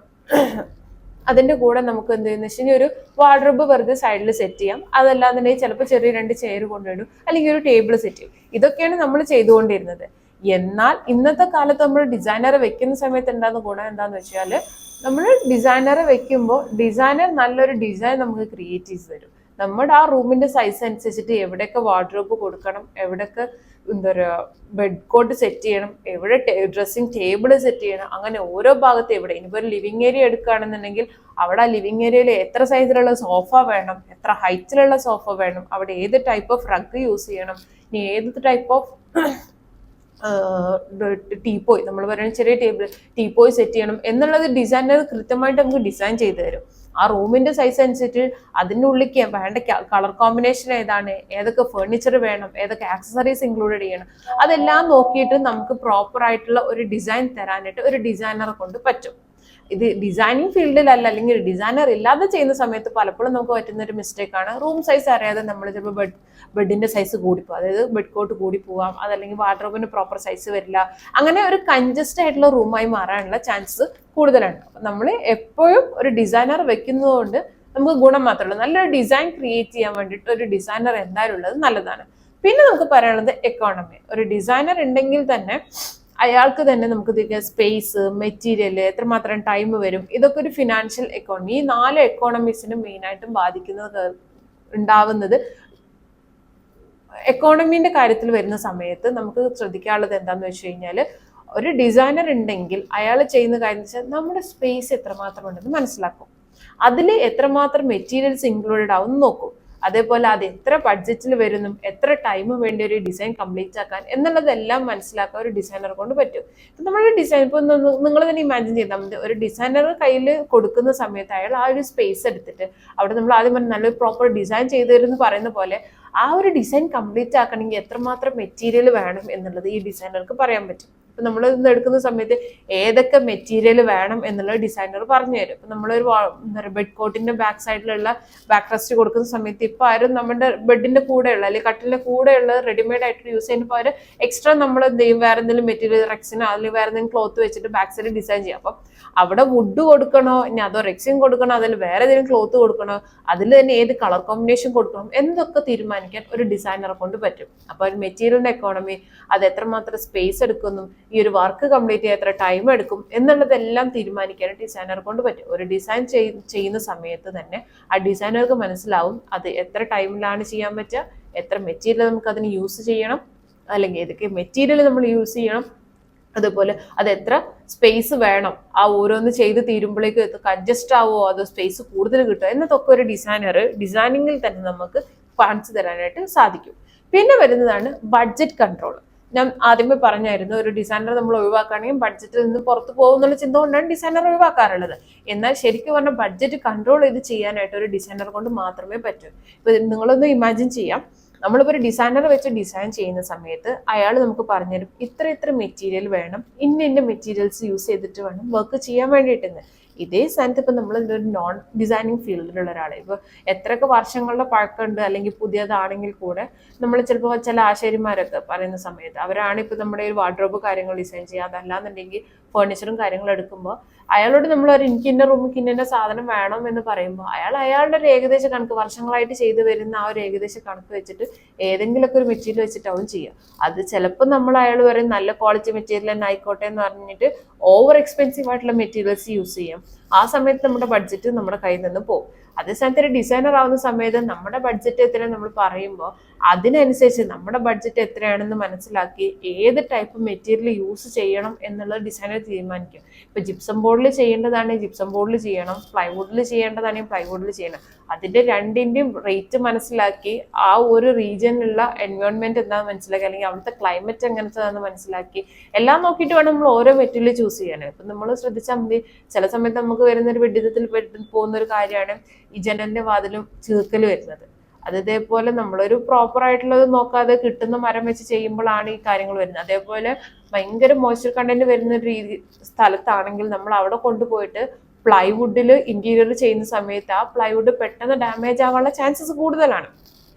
അതിൻ്റെ കൂടെ നമുക്ക് എന്ത് ചെയ്യുന്ന വെച്ച് കഴിഞ്ഞാൽ ഒരു വാർഡ്രോബ് വെറുതെ സൈഡിൽ സെറ്റ് ചെയ്യാം. അതല്ലാന്നുണ്ടെങ്കിൽ ചിലപ്പോൾ ചെറിയ 2 ചെയർ കൊണ്ടുവരും, അല്ലെങ്കിൽ ഒരു ടേബിൾ സെറ്റ് ചെയ്യും. ഇതൊക്കെയാണ് നമ്മൾ ചെയ്തുകൊണ്ടിരുന്നത്. എന്നാൽ ഇന്നത്തെ കാലത്ത് നമ്മൾ ഡിസൈനറെ വെക്കുന്ന സമയത്ത് ഉണ്ടാകുന്ന ഗുണം എന്താന്ന് വെച്ചാൽ, നമ്മൾ ഡിസൈനറെ വെക്കുമ്പോൾ ഡിസൈനർ നല്ലൊരു ഡിസൈൻ നമുക്ക് ക്രിയേറ്റ് ചെയ്ത് തരും. നമ്മുടെ ആ റൂമിന്റെ സൈസ് അനുസരിച്ചിട്ട് എവിടെയൊക്കെ വാർഡ്രോബ് കൊടുക്കണം, എവിടെയൊക്കെ എന്താ പറയുക ബെഡ് കോട്ട് സെറ്റ് ചെയ്യണം, എവിടെ ഡ്രസ്സിങ് ടേബിൾ സെറ്റ് ചെയ്യണം, അങ്ങനെ ഓരോ ഭാഗത്ത് എവിടെ. ഇനിയിപ്പോൾ ഒരു ലിവിങ് ഏരിയ എടുക്കുകയാണെന്നുണ്ടെങ്കിൽ അവിടെ ആ ലിവിങ് ഏരിയയിൽ എത്ര സൈസിലുള്ള സോഫ വേണം, എത്ര ഹൈറ്റിലുള്ള സോഫ വേണം, അവിടെ ഏത് ടൈപ്പ് ഓഫ് റഗ് യൂസ് ചെയ്യണം, ഇനി ഏത് ടൈപ്പ് ഓഫ് ടീപ്പോയ്, നമ്മൾ പറയുന്ന ചെറിയ ടേബിൾ ടീപ്പോയ് സെറ്റ് ചെയ്യണം എന്നുള്ളത് ഡിസൈനർ കൃത്യമായിട്ട് നമുക്ക് ഡിസൈൻ ചെയ്ത് തരും. ആ റൂമിന്റെ സൈസ് അനുസരിച്ച് അതിൻ്റെ ഉള്ളിലേക്ക് വേണ്ട കളർ കോമ്പിനേഷൻ ഏതാണ്, ഏതൊക്കെ ഫർണിച്ചർ വേണം, ഏതൊക്കെ ആക്സസറീസ് ഇൻക്ലൂഡഡ് ചെയ്യണം, അതെല്ലാം നോക്കിയിട്ട് നമുക്ക് പ്രോപ്പർ ആയിട്ടുള്ള ഒരു ഡിസൈൻ തരാനായിട്ട് ഒരു ഡിസൈനറെ കൊണ്ട് പറ്റും. ഇത് ഡിസൈനിങ് ഫീൽഡിലല്ല, അല്ലെങ്കിൽ ഡിസൈനർ ഇല്ലാതെ ചെയ്യുന്ന സമയത്ത് പലപ്പോഴും നമുക്ക് പറ്റുന്ന ഒരു മിസ്റ്റേക്കാണ്, റൂം സൈസ് അറിയാതെ നമ്മൾ ചിലപ്പോൾ ബെഡിന്റെ സൈസ് കൂടിപ്പോകും, അതായത് ബെഡ് കോട്ട് കൂടി പോവാം, അതല്ലെങ്കിൽ വാർഡ്രോബിന് പ്രോപ്പർ സൈസ് വരില്ല, അങ്ങനെ ഒരു കൺജസ്റ്റ് ആയിട്ടുള്ള റൂമായി മാറാനുള്ള ചാൻസ് കൂടുതലാണ്. അപ്പം നമ്മൾ എപ്പോഴും ഒരു ഡിസൈനർ വെക്കുന്നതുകൊണ്ട് നമുക്ക് ഗുണം മാത്രമല്ല, നല്ലൊരു ഡിസൈൻ ക്രിയേറ്റ് ചെയ്യാൻ വേണ്ടിയിട്ട് ഒരു ഡിസൈനർ എന്തായാലും ഉള്ളത് നല്ലതാണ്. പിന്നെ നമുക്ക് പറയാനുള്ളത് എക്കോണമി. ഒരു ഡിസൈനർ ഉണ്ടെങ്കിൽ തന്നെ അയാൾക്ക് തന്നെ നമുക്ക് സ്പേസ്, മെറ്റീരിയൽ, എത്രമാത്രം ടൈം വരും, ഇതൊക്കെ ഒരു ഫിനാൻഷ്യൽ എക്കോണമി. ഈ 4 എക്കോണമീസിനും മെയിനായിട്ടും ബാധിക്കുന്നത് ഉണ്ടാവുന്നത് എക്കോണമീന്റെ കാര്യത്തിൽ വരുന്ന സമയത്ത് നമുക്ക് ശ്രദ്ധിക്കാനുള്ളത് എന്താണെന്ന് വെച്ച് കഴിഞ്ഞാൽ, ഒരു ഡിസൈനർ ഉണ്ടെങ്കിൽ അയാൾ ചെയ്യുന്ന കാര്യം വെച്ചാൽ നമ്മുടെ സ്പേസ് എത്രമാത്രം ഉണ്ടെന്ന് മനസ്സിലാക്കും, അതിൽ എത്രമാത്രം മെറ്റീരിയൽസ് ഇൻക്ലൂഡഡ് ആവും നോക്കും, അതേപോലെ അത് എത്ര ബഡ്ജറ്റിൽ വരുന്നു, എത്ര ടൈം വേണ്ടി ഒരു ഡിസൈൻ കംപ്ലീറ്റ് ആക്കാൻ എന്നുള്ളതെല്ലാം മനസ്സിലാക്കാൻ ഒരു ഡിസൈനർ കൊണ്ട് പറ്റും. ഇപ്പം നമ്മുടെ ഡിസൈൻ ഇപ്പോൾ നിങ്ങൾ തന്നെ ഇമാജിൻ ചെയ്താൽ മതി, ഒരു ഡിസൈനർ കയ്യിൽ കൊടുക്കുന്ന സമയത്ത് അയാൾ ആ ഒരു സ്പേസ് എടുത്തിട്ട് അവിടെ നമ്മൾ ആദ്യം പറഞ്ഞ നല്ലൊരു പ്രോപ്പർ ഡിസൈൻ ചെയ്തു തരുമെന്ന് പറയുന്ന പോലെ ആ ഒരു ഡിസൈൻ കംപ്ലീറ്റ് ആക്കണമെങ്കിൽ എത്രമാത്രം മെറ്റീരിയൽ വേണം എന്നുള്ളത് ഈ ഡിസൈനർക്ക് പറയാൻ പറ്റും. ഇപ്പം നമ്മൾ ഇന്ന് എടുക്കുന്ന സമയത്ത് ഏതൊക്കെ മെറ്റീരിയൽ വേണം എന്നുള്ള ഡിസൈനർ പറഞ്ഞു തരും. ഇപ്പം നമ്മളൊരു ബെഡ് കോട്ടിന്റെ ബാക്ക് സൈഡിലുള്ള ബാക്ക് റെസ്റ്റ് കൊടുക്കുന്ന സമയത്ത് ഇപ്പം ആരും നമ്മുടെ ബെഡിന്റെ കൂടെയുള്ള അല്ലെങ്കിൽ കട്ടിലിന്റെ കൂടെയുള്ള റെഡിമെയ്ഡ് ആയിട്ട് യൂസ് ചെയ്യുമ്പോൾ അവർ എക്സ്ട്രാ നമ്മൾ എന്ത് ചെയ്യും, വേറെ എന്തെങ്കിലും മെറ്റീരിയൽ റെക്സിനോ അല്ലെങ്കിൽ വേറെ എന്തെങ്കിലും ക്ലോത്ത് വെച്ചിട്ട് ബാക്ക് സൈഡ് ഡിസൈൻ ചെയ്യാം. അപ്പം അവിടെ വുഡ് കൊടുക്കണോ, ഇനി അതോ റെക്സിൻ കൊടുക്കണോ, അതിൽ വേറെ ഏതെങ്കിലും ക്ലോത്ത് കൊടുക്കണോ, അതിൽ തന്നെ ഏത് കളർ കോമ്പിനേഷൻ കൊടുക്കണം എന്നൊക്കെ തീരുമാനിക്കാൻ ഒരു ഡിസൈനറെ കൊണ്ട് പറ്റും. അപ്പോൾ ഒരു മെറ്റീരിയലിന്റെ എക്കോണമി, അത് എത്രമാത്രം സ്പേസ് എടുക്കുന്നു, ഈ ഒരു വർക്ക് കംപ്ലീറ്റ് ചെയ്യാൻ എത്ര ടൈം എടുക്കും എന്നുള്ളതെല്ലാം തീരുമാനിക്കാൻ ഡിസൈനറെ കൊണ്ട് പറ്റും. ഒരു ഡിസൈൻ ചെയ്യുന്ന സമയത്ത് തന്നെ ആ ഡിസൈനർക്ക് മനസ്സിലാവും അത് എത്ര ടൈമിലാണ് ചെയ്യാൻ പറ്റുക, എത്ര മെറ്റീരിയൽ നമുക്ക് അതിന് യൂസ് ചെയ്യണം, അല്ലെങ്കിൽ ഏതൊക്കെ മെറ്റീരിയൽ നമ്മൾ യൂസ് ചെയ്യണം, അതുപോലെ അത് എത്ര സ്പേസ് വേണം, ആ ഓരോന്ന് ചെയ്ത് തീരുമ്പോഴേക്ക് അഡ്ജസ്റ്റ് ആവുമോ, അതോ സ്പേസ് കൂടുതൽ കിട്ടുമോ എന്നതൊക്കെ ഒരു ഡിസൈനിങ്ങിൽ തന്നെ നമുക്ക് കാണിച്ചു തരാനായിട്ട് സാധിക്കും. പിന്നെ വരുന്നതാണ് ബഡ്ജറ്റ് കൺട്രോൾ. ഞാൻ ആദ്യമേ പറഞ്ഞായിരുന്നു, ഒരു ഡിസൈനർ നമ്മൾ ഒഴിവാക്കുകയാണെങ്കിൽ ബഡ്ജറ്റിൽ നിന്ന് പുറത്ത് പോകുന്നുള്ള ചിന്ത കൊണ്ടാണ് ഡിസൈനർ ഒഴിവാക്കാറുള്ളത്. എന്നാൽ ശരിക്കും പറഞ്ഞാൽ ബഡ്ജറ്റ് കൺട്രോൾ ചെയ്ത് ചെയ്യാനായിട്ട് ഒരു ഡിസൈനർ കൊണ്ട് മാത്രമേ പറ്റൂ. ഇപ്പൊ നിങ്ങളൊന്ന് ഇമാജിൻ ചെയ്യാം, നമ്മളിപ്പോൾ ഒരു ഡിസൈനർ വെച്ച് ഡിസൈൻ ചെയ്യുന്ന സമയത്ത് അയാൾ നമുക്ക് പറഞ്ഞുതരും ഇത്ര മെറ്റീരിയൽ വേണം, ഇന്ന മെറ്റീരിയൽസ് യൂസ് ചെയ്തിട്ട് വേണം വർക്ക് ചെയ്യാൻ വേണ്ടിയിട്ടെന്ന്. ഇതേ സ്ഥാനത്ത് ഇപ്പം നമ്മൾ ഒരു നോൺ ഡിസൈനിങ് ഫീൽഡിലുള്ള ഒരാളെ ഇപ്പോൾ എത്രയൊക്കെ വർഷങ്ങളുടെ പഴക്കമുണ്ട് അല്ലെങ്കിൽ പുതിയതാണെങ്കിൽ കൂടെ നമ്മൾ ചിലപ്പോൾ ചില ആശാരിമാരൊക്കെ പറയുന്ന സമയത്ത് അവരാണ് ഇപ്പോൾ നമ്മുടെ ഒരു വാർഡ്രോബ് കാര്യങ്ങൾ ഡിസൈൻ ചെയ്യുക, അതല്ലാന്നുണ്ടെങ്കിൽ ഫേർണിച്ചറും കാര്യങ്ങളും എടുക്കുമ്പോൾ അയാളോട് നമ്മൾ എനിക്ക് ഇന്ന റൂമിക്ക് ഇന്ന സാധനം വേണം എന്ന് പറയുമ്പോൾ അയാളുടെ ഒരു ഏകദേശ കണക്ക് വർഷങ്ങളായിട്ട് ചെയ്തു വരുന്ന ആ ഒരു ഏകദേശ കണക്ക് വെച്ചിട്ട് ഏതെങ്കിലുമൊക്കെ ഒരു മെറ്റീരിയൽ വെച്ചിട്ടാവും ചെയ്യുക. അത് ചിലപ്പോൾ നമ്മൾ അയാൾ പറയും നല്ല ക്വാളിറ്റി മെറ്റീരിയൽ തന്നെ ആയിക്കോട്ടെ എന്ന് പറഞ്ഞിട്ട് ഓവർ എക്സ്പെൻസീവ് ആയിട്ടുള്ള മെറ്റീരിയൽസ് യൂസ് ചെയ്യാം. ആ സമയത്ത് നമ്മുടെ ബഡ്ജറ്റ് നമ്മുടെ കയ്യിൽ നിന്ന് പോകും. അതേസമയത്ത് ഒരു ഡിസൈനർ ആവുന്ന സമയത്ത് നമ്മുടെ ബഡ്ജറ്റ് എത്രയാണ് നമ്മൾ പറയുമ്പോൾ അതിനനുസരിച്ച് നമ്മുടെ ബഡ്ജറ്റ് എത്രയാണെന്ന് മനസ്സിലാക്കി ഏത് ടൈപ്പ് മെറ്റീരിയൽ യൂസ് ചെയ്യണം എന്നുള്ളത് ഡിസൈനർ തീരുമാനിക്കും. ഇപ്പൊ ജിപ്സം ബോർഡിൽ ചെയ്യേണ്ടതാണെങ്കിൽ ജിപ്സം ബോർഡിൽ ചെയ്യണം, പ്ലൈവുഡിൽ ചെയ്യേണ്ടതാണെങ്കിൽ പ്ലൈവുഡിൽ ചെയ്യണം. അതിന്റെ രണ്ടിന്റെയും റേറ്റ് മനസ്സിലാക്കി ആ ഒരു റീജിയനിലുള്ള എൻവയോൺമെന്റ് എന്താണെന്ന് മനസ്സിലാക്കി, അല്ലെങ്കിൽ അവിടുത്തെ ക്ലൈമറ്റ് എങ്ങനത്തെ മനസ്സിലാക്കി എല്ലാം നോക്കിയിട്ട് വേണം നമ്മൾ ഓരോ മെറ്റീരിയൽ ചൂസ് ചെയ്യാൻ. ഇപ്പൊ നമ്മൾ ശ്രദ്ധിച്ചാൽ മതി, ചില സമയത്ത് നമുക്ക് വരുന്ന ഒരു വെഡിതത്തിൽ പോകുന്ന ഒരു കാര്യമാണ് ഈ ജനലിന്റെ വാതിലും ചീർക്കൽ വരുന്നത്. അതേപോലെ നമ്മളൊരു പ്രോപ്പർ ആയിട്ടുള്ളത് നോക്കാതെ കിട്ടുന്ന മരം വെച്ച് ചെയ്യുമ്പോഴാണ് ഈ കാര്യങ്ങൾ വരുന്നത്. അതേപോലെ ഭയങ്കര മോയ്സ്ചർ കണ്ടന്റ് വരുന്ന രീതി സ്ഥലത്താണെങ്കിൽ നമ്മൾ അവിടെ കൊണ്ടുപോയിട്ട് പ്ലൈവുഡിൽ ഇന്റീരിയർ ചെയ്യുന്ന സമയത്ത് ആ പ്ലൈവുഡ് പെട്ടെന്ന് ഡാമേജ് ആവാനുള്ള ചാൻസസ് കൂടുതലാണ്.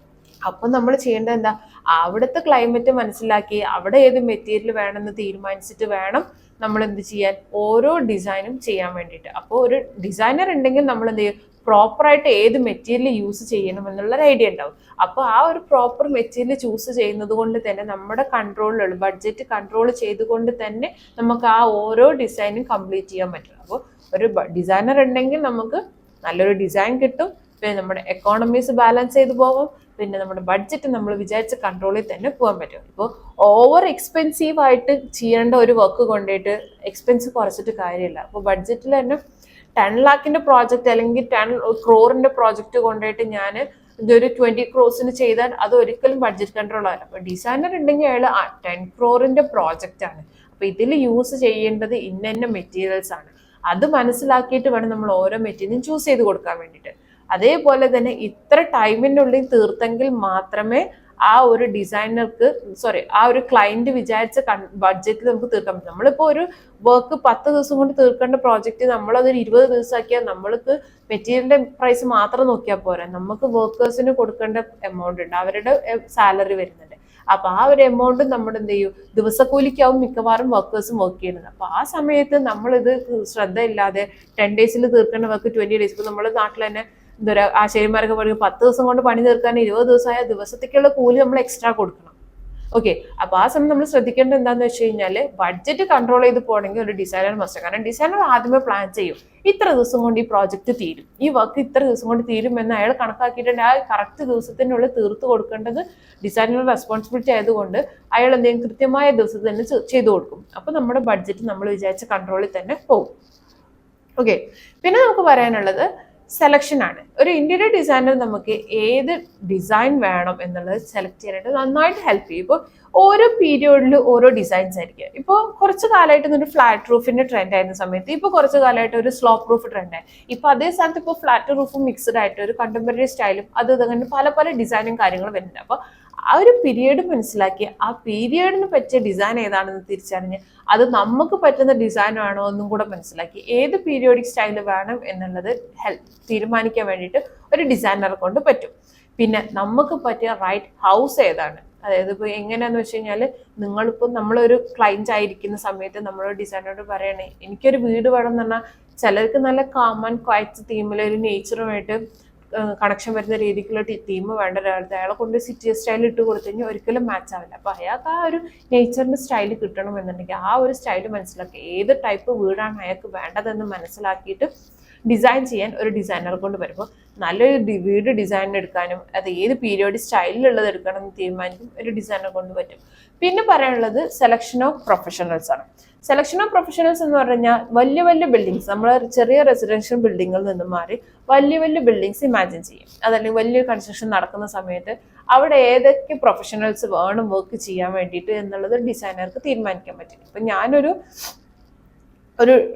അപ്പം നമ്മൾ ചെയ്യേണ്ടത് എന്താ, അവിടുത്തെ ക്ലൈമറ്റ് മനസ്സിലാക്കി അവിടെ ഏത് മെറ്റീരിയൽ വേണമെന്ന് തീരുമാനിച്ചിട്ട് വേണം നമ്മൾ എന്ത് ചെയ്യാൻ, ഓരോ ഡിസൈനും ചെയ്യാൻ വേണ്ടിയിട്ട്. അപ്പോൾ ഒരു ഡിസൈനർ ഉണ്ടെങ്കിൽ നമ്മൾ എന്ത് ചെയ്യും, പ്രോപ്പറായിട്ട് ഏത് മെറ്റീരിയൽ യൂസ് ചെയ്യണം എന്നുള്ളൊരു ഐഡിയ ഉണ്ടാവും. അപ്പോൾ ആ ഒരു പ്രോപ്പർ മെറ്റീരിയൽ ചൂസ് ചെയ്യുന്നത് കൊണ്ട് തന്നെ നമ്മുടെ കൺട്രോളിലുള്ള ബഡ്ജറ്റ് കൺട്രോൾ ചെയ്തുകൊണ്ട് തന്നെ നമുക്ക് ആ ഓരോ ഡിസൈനും കംപ്ലീറ്റ് ചെയ്യാൻ പറ്റും. അപ്പോൾ ഒരു ഡിസൈനർ ഉണ്ടെങ്കിൽ നമുക്ക് നല്ലൊരു ഡിസൈൻ കിട്ടും, പിന്നെ നമ്മുടെ എക്കോണമീസ് ബാലൻസ് ചെയ്ത് പോകും, പിന്നെ നമ്മുടെ ബഡ്ജറ്റ് നമ്മൾ വിചാരിച്ച കൺട്രോളിൽ തന്നെ പോകാൻ പറ്റും. ഇപ്പോൾ ഓവർ എക്സ്പെൻസീവ് ആയിട്ട് ചെയ്യേണ്ട ഒരു വർക്ക് കൊണ്ടിട്ട് എക്സ്പെൻസ് കുറച്ചിട്ട് കാര്യമില്ല. അപ്പോൾ ബഡ്ജറ്റിൽ തന്നെ 10 lakhന്റെ പ്രോജക്റ്റ് അല്ലെങ്കിൽ 10 crore പ്രോജക്റ്റ് കൊണ്ടുപോയിട്ട് ഞാൻ ഇതൊരു 20 crores ചെയ്താൽ അത് ഒരിക്കലും ബഡ്ജറ്റ് കൺട്രോൾ ആവില്ല. അപ്പൊ ഡിസൈനർ ഉണ്ടെങ്കിൽ അയാൾ 10 crore പ്രോജക്റ്റ് ആണ്, അപ്പൊ ഇതിൽ യൂസ് ചെയ്യേണ്ടത് ഇന്ന മെറ്റീരിയൽസ് ആണ്. അത് മനസ്സിലാക്കിയിട്ട് വേണം നമ്മൾ ഓരോ മെറ്റീരിയലും ചൂസ് ചെയ്ത് കൊടുക്കാൻ വേണ്ടിയിട്ട്. അതേപോലെ തന്നെ ഇത്ര ടൈമിനുള്ളിൽ തീർത്തെങ്കിൽ മാത്രമേ ആ ഒരു ഡിസൈനർക്ക് ആ ഒരു ക്ലയന്റ് വിചാരിച്ച ബഡ്ജറ്റിൽ നമുക്ക് തീർക്കാൻ പറ്റും. നമ്മളിപ്പോൾ ഒരു വർക്ക് 10 ദിവസം കൊണ്ട് തീർക്കേണ്ട പ്രോജക്റ്റ് നമ്മളതൊരു 20 ദിവസമാക്കിയാൽ നമ്മൾക്ക് മെറ്റീരിയലിന്റെ പ്രൈസ് മാത്രം നോക്കിയാൽ പോരാ, നമുക്ക് വർക്കേഴ്സിന് കൊടുക്കേണ്ട എമൗണ്ട് ഉണ്ട്, അവരുടെ സാലറി വരുന്നുണ്ട്. അപ്പൊ ആ ഒരു എമൗണ്ട് നമ്മൾ എന്ത് ചെയ്യും, ദിവസക്കൂലിക്കാവും മിക്കവാറും വർക്കേഴ്സും വർക്ക് ചെയ്യുന്നത്. അപ്പൊ ആ സമയത്ത് നമ്മളിത് ശ്രദ്ധയില്ലാതെ 10 days തീർക്കേണ്ട വർക്ക് 20 days, ഇപ്പൊ നമ്മുടെ നാട്ടിൽ തന്നെ എന്താ ആശാരിമാരൊക്കെ പറയും 10 ദിവസം കൊണ്ട് പണി തീർക്കാൻ 20 ദിവസമായ ദിവസത്തേക്കുള്ള കൂലി നമ്മൾ എക്സ്ട്രാ കൊടുക്കണം. ഓക്കെ, അപ്പൊ ആ സമയം നമ്മൾ ശ്രദ്ധിക്കേണ്ടത് എന്താന്ന് വെച്ച് കഴിഞ്ഞാൽ ബഡ്ജറ്റ് കൺട്രോൾ ചെയ്ത് പോകണമെങ്കിൽ ഒരു ഡിസൈനർ മസ്റ്റ്. കാരണം ഡിസൈനർ ആദ്യമേ പ്ലാൻ ചെയ്യും, ഇത്ര ദിവസം കൊണ്ട് ഈ പ്രോജക്റ്റ് തീരും, ഈ വർക്ക് ഇത്ര ദിവസം കൊണ്ട് തീരും എന്ന് അയാൾ കണക്കാക്കിയിട്ടുണ്ട്. ആ കറക്റ്റ് ദിവസത്തിനുള്ളിൽ തീർത്ത് കൊടുക്കേണ്ടത് ഡിസൈനറുടെ റെസ്പോൺസിബിലിറ്റി ആയതുകൊണ്ട് അയാൾ എന്തെങ്കിലും കൃത്യമായ ദിവസത്തിൽ തന്നെ ചെയ്തു കൊടുക്കും. അപ്പൊ നമ്മുടെ ബഡ്ജറ്റ് നമ്മൾ വിചാരിച്ച കൺട്രോളിൽ തന്നെ പോകും. ഓക്കെ, പിന്നെ നമുക്ക് പറയാനുള്ളത് സെലക്ഷൻ ആണ്. ഒരു ഇന്റീരിയർ ഡിസൈനർ നമുക്ക് ഏത് ഡിസൈൻ വേണം എന്നുള്ളത് സെലക്ട് ചെയ്യാനായിട്ട് നന്നായിട്ട് ഹെൽപ്പ് ചെയ്യും. ഇപ്പോൾ ഓരോ പീരിയഡിൽ ഓരോ ഡിസൈൻസ് ആയിരിക്കും. ഇപ്പോൾ കുറച്ച് കാലമായിട്ട് ഒരു ഫ്ലാറ്റ് റൂഫിന്റെ ട്രെൻഡ് ആയിരുന്ന സമയത്ത് ഇപ്പോൾ കുറച്ച് കാലമായിട്ട് ഒരു സ്ലോപ്പ് റൂഫ് ട്രെൻഡായി. ഇപ്പോൾ അതേ സ്ഥലത്ത് ഇപ്പോൾ ഫ്ലാറ്റ് റൂഫും മിക്സ്ഡ് ആയിട്ട് ഒരു കണ്ടംപററി സ്റ്റൈലും അങ്ങനെ പല ഡിസൈനും കാര്യങ്ങളും വരുന്നുണ്ട്. അപ്പോൾ ആ ഒരു പീരിയഡ് മനസ്സിലാക്കി ആ പീരിയഡിന് പറ്റിയ ഡിസൈൻ ഏതാണെന്ന് തിരിച്ചറിഞ്ഞ് അത് നമുക്ക് പറ്റുന്ന ഡിസൈൻ ആണോ എന്നും കൂടെ മനസ്സിലാക്കി ഏത് പീരിയോഡിക് സ്റ്റൈൽ വേണം എന്നുള്ളത് തീരുമാനിക്കാൻ വേണ്ടിയിട്ട് ഒരു ഡിസൈനറെ കൊണ്ട് പറ്റും. പിന്നെ നമുക്ക് പറ്റിയ റൈറ്റ് ഹൗസ് ഏതാണ്, അതായത് ഇപ്പോൾ എങ്ങനെയാന്ന് വെച്ച് കഴിഞ്ഞാൽ നിങ്ങളിപ്പോൾ നമ്മളൊരു ക്ലയന്റ് ആയിരിക്കുന്ന സമയത്ത് നമ്മളൊരു ഡിസൈനറോട് പറയണേ എനിക്കൊരു വീട് വേണം എന്ന് പറഞ്ഞാൽ ചിലർക്ക് നല്ല കാം ആൻഡ് ക്വയറ്റ് തീമിൽ ഒരു നേച്ചറുമായിട്ട് കണക്ഷൻ വരുന്ന രീതിക്കുള്ള തീം വേണ്ട ഒരാളത്തെ അയാളെ കൊണ്ട് സിറ്റി സ്റ്റൈൽ ഇട്ട് കൊടുത്തു കഴിഞ്ഞാൽ ഒരിക്കലും മാച്ച് ആവില്ല. അപ്പൊ അയാൾക്ക് ആ ഒരു നേച്ചറിന്റെ സ്റ്റൈൽ കിട്ടണം എന്നുണ്ടെങ്കിൽ ആ ഒരു സ്റ്റൈൽ മനസ്സിലാക്കി ഏത് ടൈപ്പ് വീടാണ് അയാൾക്ക് വേണ്ടതെന്ന് മനസ്സിലാക്കിയിട്ട് ഡിസൈൻ ചെയ്യാൻ ഒരു ഡിസൈനറെ കൊണ്ട് വരുമ്പോൾ നല്ലൊരു വീട് ഡിസൈൻ എടുക്കാനും അത് ഏത് പീരിയോഡ് സ്റ്റൈലിലുള്ളത് എടുക്കണം എന്ന് തീരുമാനിക്കും ഒരു ഡിസൈനറെ കൊണ്ട് പറ്റും. പിന്നെ പറയാനുള്ളത് സെലക്ഷൻ ഓഫ് പ്രൊഫഷണൽസ് ആണ്. സെലക്ഷൻ ഓഫ് പ്രൊഫഷണൽസ് എന്ന് പറഞ്ഞാൽ വലിയ ബിൽഡിങ്സ്, നമ്മൾ ചെറിയ റെസിഡൻഷ്യൽ ബിൽഡിങ്ങിൽ നിന്ന് മാറി വലിയ ബിൽഡിങ്സ് ഇമാജിൻ ചെയ്യും. അതല്ലെങ്കിൽ വലിയൊരു കൺസ്ട്രക്ഷൻ നടക്കുന്ന സമയത്ത് അവിടെ ഏതൊക്കെ പ്രൊഫഷണൽസ് വേണം വർക്ക് ചെയ്യാൻ വേണ്ടിയിട്ട് എന്നുള്ളത് ഡിസൈനർക്ക് തീരുമാനിക്കാൻ പറ്റും. ഇപ്പൊ ഞാനൊരു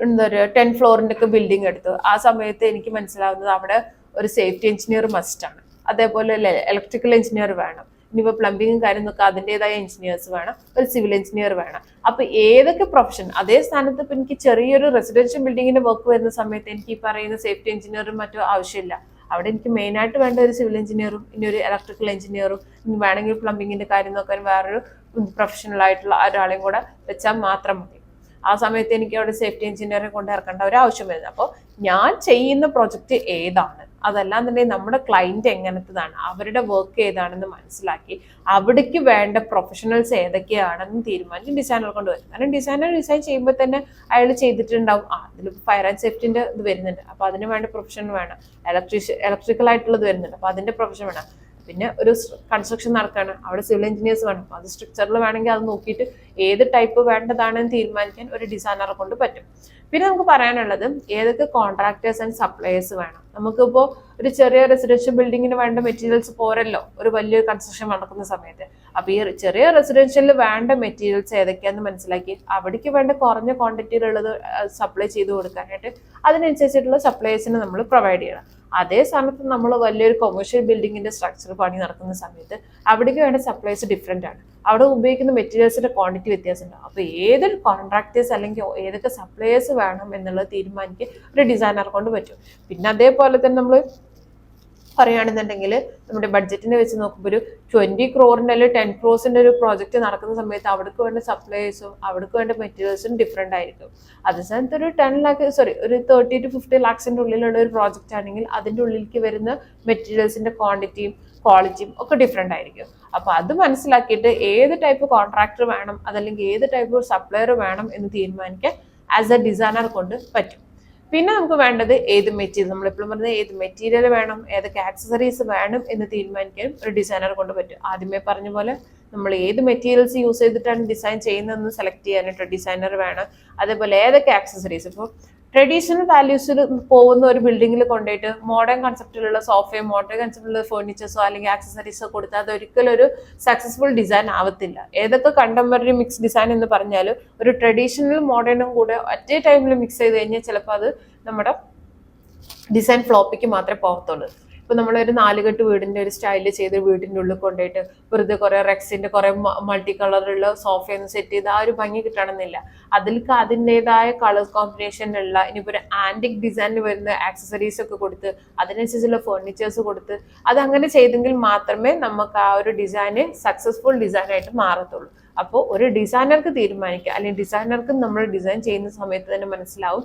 എന്താ പറയുക 10 floor ഒക്കെ ബിൽഡിംഗ് എടുത്തു. ആ സമയത്ത് എനിക്ക് മനസ്സിലാവുന്നത് അവിടെ ഒരു സേഫ്റ്റി എഞ്ചിനീയർ മസ്റ്റ് ആണ്, അതേപോലെ ഇലക്ട്രിക്കൽ എഞ്ചിനീയർ വേണം, ഇനിയിപ്പോൾ പ്ലംബിങ്ങും കാര്യം നോക്കുക അതിൻ്റെതായ എഞ്ചിനീയേഴ്സ് വേണം, ഒരു സിവിൽ എഞ്ചിനീയർ വേണം. അപ്പൊ ഏതൊക്കെ പ്രൊഫഷൻ അതേ സ്ഥാനത്ത് ഇപ്പൊ എനിക്ക് ചെറിയൊരു റെസിഡൻഷ്യൽ ബിൽഡിങ്ങിന്റെ വർക്ക് വരുന്ന സമയത്ത് എനിക്ക് ഈ പറയുന്ന സേഫ്റ്റി എഞ്ചിനീയറും മറ്റോ ആവശ്യമില്ല. അവിടെ എനിക്ക് മെയിനായിട്ട് വേണ്ട ഒരു സിവിൽ എഞ്ചിനീയറും ഇനി ഒരു ഇലക്ട്രിക്കൽ എഞ്ചിനീയറും ഇനി വേണമെങ്കിൽ പ്ലംബിങ്ങിന്റെ കാര്യം നോക്കാൻ വേറൊരു പ്രൊഫഷണൽ ആയിട്ടുള്ള ഒരാളെയും കൂടെ വെച്ചാൽ മാത്രം മതി. ആ സമയത്ത് എനിക്ക് അവിടെ സേഫ്റ്റി എഞ്ചിനീയറെ കൊണ്ട് ഇറക്കേണ്ട ഒരു ആവശ്യം വരുന്നത്. അപ്പോൾ ഞാൻ ചെയ്യുന്ന പ്രൊജക്റ്റ് ഏതാണ്, അതല്ലാന്നുണ്ടെങ്കിൽ നമ്മുടെ ക്ലയന്റ് എങ്ങനത്തതാണ്, അവരുടെ വർക്ക് ഏതാണെന്ന് മനസ്സിലാക്കി അവിടേക്ക് വേണ്ട പ്രൊഫഷണൽസ് ഏതൊക്കെയാണെന്ന് തീരുമാനിച്ച് ഡിസൈനർ കൊണ്ടുവരും. കാരണം ഡിസൈനർ ഡിസൈൻ ചെയ്യുമ്പോൾ തന്നെ അയാൾ ചെയ്തിട്ടുണ്ടാവും അതിൽ ഫയർ ആൻഡ് സേഫ്റ്റിന്റെ ഇത് വരുന്നുണ്ട്, അപ്പൊ അതിന് വേണ്ട പ്രൊഫഷൻ വേണം, ഇലക്ട്രിക്കൽ ആയിട്ടുള്ളത് വരുന്നുണ്ട്, അപ്പൊ അതിന്റെ പ്രൊഫഷൻ വേണം. പിന്നെ ഒരു കൺസ്ട്രക്ഷൻ നടക്കുകയാണ്, അവിടെ സിവിൽ എഞ്ചിനീയേഴ്സ് വേണം, അത് സ്ട്രക്ചറിൽ വേണമെങ്കിൽ അത് നോക്കിയിട്ട് ഏത് ടൈപ്പ് വേണ്ടതാണെന്ന് തീരുമാനിക്കാൻ ഒരു ഡിസൈനറെ കൊണ്ട് പറ്റും. പിന്നെ നമുക്ക് പറയാനുള്ളത് ഏതൊക്കെ കോൺട്രാക്ടേഴ്സ് ആൻഡ് സപ്ലയേഴ്സ് വേണം. നമുക്കിപ്പോൾ ഒരു ചെറിയ റെസിഡൻഷ്യൽ ബിൽഡിങ്ങിന് വേണ്ട മെറ്റീരിയൽസ് പോരല്ലോ ഒരു വലിയ കൺസ്ട്രക്ഷൻ നടക്കുന്ന സമയത്ത്. അപ്പൊ ഈ ചെറിയ റെസിഡൻഷ്യലിൽ വേണ്ട മെറ്റീരിയൽസ് ഏതൊക്കെയാണെന്ന് മനസ്സിലാക്കി അവിടേക്ക് വേണ്ട കുറഞ്ഞ ക്വാണ്ടിറ്റിയിലുള്ളത് സപ്ലൈ ചെയ്ത് കൊടുക്കാനായിട്ട് അതിനനുസരിച്ചിട്ടുള്ള സപ്ലൈസിന് നമ്മൾ പ്രൊവൈഡ് ചെയ്യണം. അതേ സ്ഥാനത്ത് നമ്മൾ വലിയൊരു കൊമേഴ്ഷ്യൽ ബിൽഡിങ്ങിന്റെ സ്ട്രക്ചർ പണി നടക്കുന്ന സമയത്ത് അവിടേക്ക് വേണ്ട സപ്ലൈസ് ഡിഫറെന്റ് ആണ്. അവിടെ ഉപയോഗിക്കുന്ന മെറ്റീരിയൽസിന്റെ ക്വാണ്ടിറ്റി വ്യത്യാസമുണ്ടാവും. അപ്പോൾ ഏതൊരു കോൺട്രാക്ടേഴ്സ് അല്ലെങ്കിൽ ഏതൊക്കെ സപ്ലയേഴ്സ് വേണം എന്നുള്ളത് തീരുമാനിക്കാൻ ഒരു ഡിസൈനർ കൊണ്ട് പറ്റും. പിന്നെ അതേപോലെ തന്നെ നമ്മൾ പറയുകയാണെന്നുണ്ടെങ്കിൽ നമ്മുടെ ബഡ്ജറ്റിനെ വെച്ച് നോക്കുമ്പോൾ ഒരു 20 crore അല്ലെങ്കിൽ 10 crore ഒരു പ്രോജക്റ്റ് നടക്കുന്ന സമയത്ത് അവിടേക്ക് വേണ്ട സപ്ലൈസും അവിടേക്ക് വേണ്ട മെറ്റീരിയൽസും ഡിഫറെന്റ് ആയിരിക്കും. അതേ സ്ഥാനത്ത് ഒരു 10 lakh ഒരു 30 to 50 lakhs ഉള്ളിലുള്ള ഒരു പ്രോജക്റ്റ് ആണെങ്കിൽ അതിൻ്റെ ഉള്ളിലേക്ക് വരുന്ന മെറ്റീരിയൽസിന്റെ ക്വാണ്ടിറ്റിയും ക്വാളിറ്റിയും ഒക്കെ ഡിഫറെന്റ് ആയിരിക്കും. അപ്പൊ അത് മനസ്സിലാക്കിയിട്ട് ഏത് ടൈപ്പ് കോൺട്രാക്ടർ വേണം അതല്ലെങ്കിൽ ഏത് ടൈപ്പ് സപ്ലയർ വേണം എന്ന് തീരുമാനിക്കാൻ ആസ് എ ഡിസൈനർ കൊണ്ട് പറ്റും. പിന്നെ നമുക്ക് വേണ്ടത് ഏത് മെറ്റീരിയൽ, നമ്മളെപ്പോഴും പറഞ്ഞത് ഏത് മെറ്റീരിയൽ വേണം, ഏതൊക്കെ ആക്സസറീസ് വേണം എന്ന് തീരുമാനിക്കാനും ഒരു ഡിസൈനർ കൊണ്ട് പറ്റും. ആദ്യമേ പറഞ്ഞ പോലെ നമ്മൾ ഏത് മെറ്റീരിയൽസ് യൂസ് ചെയ്തിട്ടാണ് ഡിസൈൻ ചെയ്യുന്നതെന്ന് സെലക്ട് ചെയ്യാനായിട്ട് ഡിസൈനർ വേണം. അതേപോലെ ഏതൊക്കെ ആക്സസറീസ്, ഇപ്പോൾ ട്രഡീഷണൽ വാല്യൂസിൽ പോകുന്ന ഒരു ബിൽഡിങ്ങിൽ കൊണ്ടുപോയിട്ട് മോഡേൺ കൺസെപ്റ്റിലുള്ള സോഫയും മോഡേൺ കൺസെപ്റ്റിലുള്ള ഫേർണിച്ചേഴ്സോ അല്ലെങ്കിൽ ആക്സസറീസോ കൊടുത്താൽ അത് ഒരിക്കലും ഒരു സക്സസ്ഫുൾ ഡിസൈൻ ആവത്തില്ല. ഏതൊക്കെ കണ്ടംപററി മിക്സ് ഡിസൈൻ എന്ന് പറഞ്ഞാലും ഒരു ട്രഡീഷണൽ മോഡേണും കൂടെ ഒറ്റ ടൈമിൽ മിക്സ് ചെയ്ത് കഴിഞ്ഞാൽ ചിലപ്പോൾ അത് നമ്മുടെ ഡിസൈൻ ഫ്ലോപ്പിക്ക് മാത്രമേ പോകത്തുള്ളൂ. ഇപ്പൊ നമ്മളൊരു 4 കെട്ട് വീടിന്റെ ഒരു സ്റ്റൈലിൽ ചെയ്ത് വീടിന്റെ ഉള്ളിൽ കൊണ്ടുപോയിട്ട് വെറുതെ കുറെ റെക്സിന്റെ കുറെ മൾട്ടി കളറുള്ള സോഫയൊന്നും സെറ്റ് ചെയ്ത് ആ ഒരു ഭംഗി കിട്ടണമെന്നില്ല. അതിലേക്ക് അതിൻ്റെതായ കളർ കോമ്പിനേഷനുള്ള ഇനിയിപ്പോൾ ഒരു ആന്റിക് ഡിസൈനിൽ വരുന്ന ആക്സസറീസ് ഒക്കെ കൊടുത്ത് അതിനനുസരിച്ചുള്ള ഫേർണിച്ചേഴ്സ് കൊടുത്ത് അതങ്ങനെ ചെയ്തെങ്കിൽ മാത്രമേ നമുക്ക് ആ ഒരു ഡിസൈന് സക്സസ്ഫുൾ ഡിസൈനായിട്ട് മാറത്തുള്ളൂ. അപ്പോൾ ഒരു ഡിസൈനർക്ക് തീരുമാനിക്കുക, അല്ലെങ്കിൽ ഡിസൈനർക്ക് നമ്മൾ ഡിസൈൻ ചെയ്യുന്ന സമയത്ത് തന്നെ മനസ്സിലാവും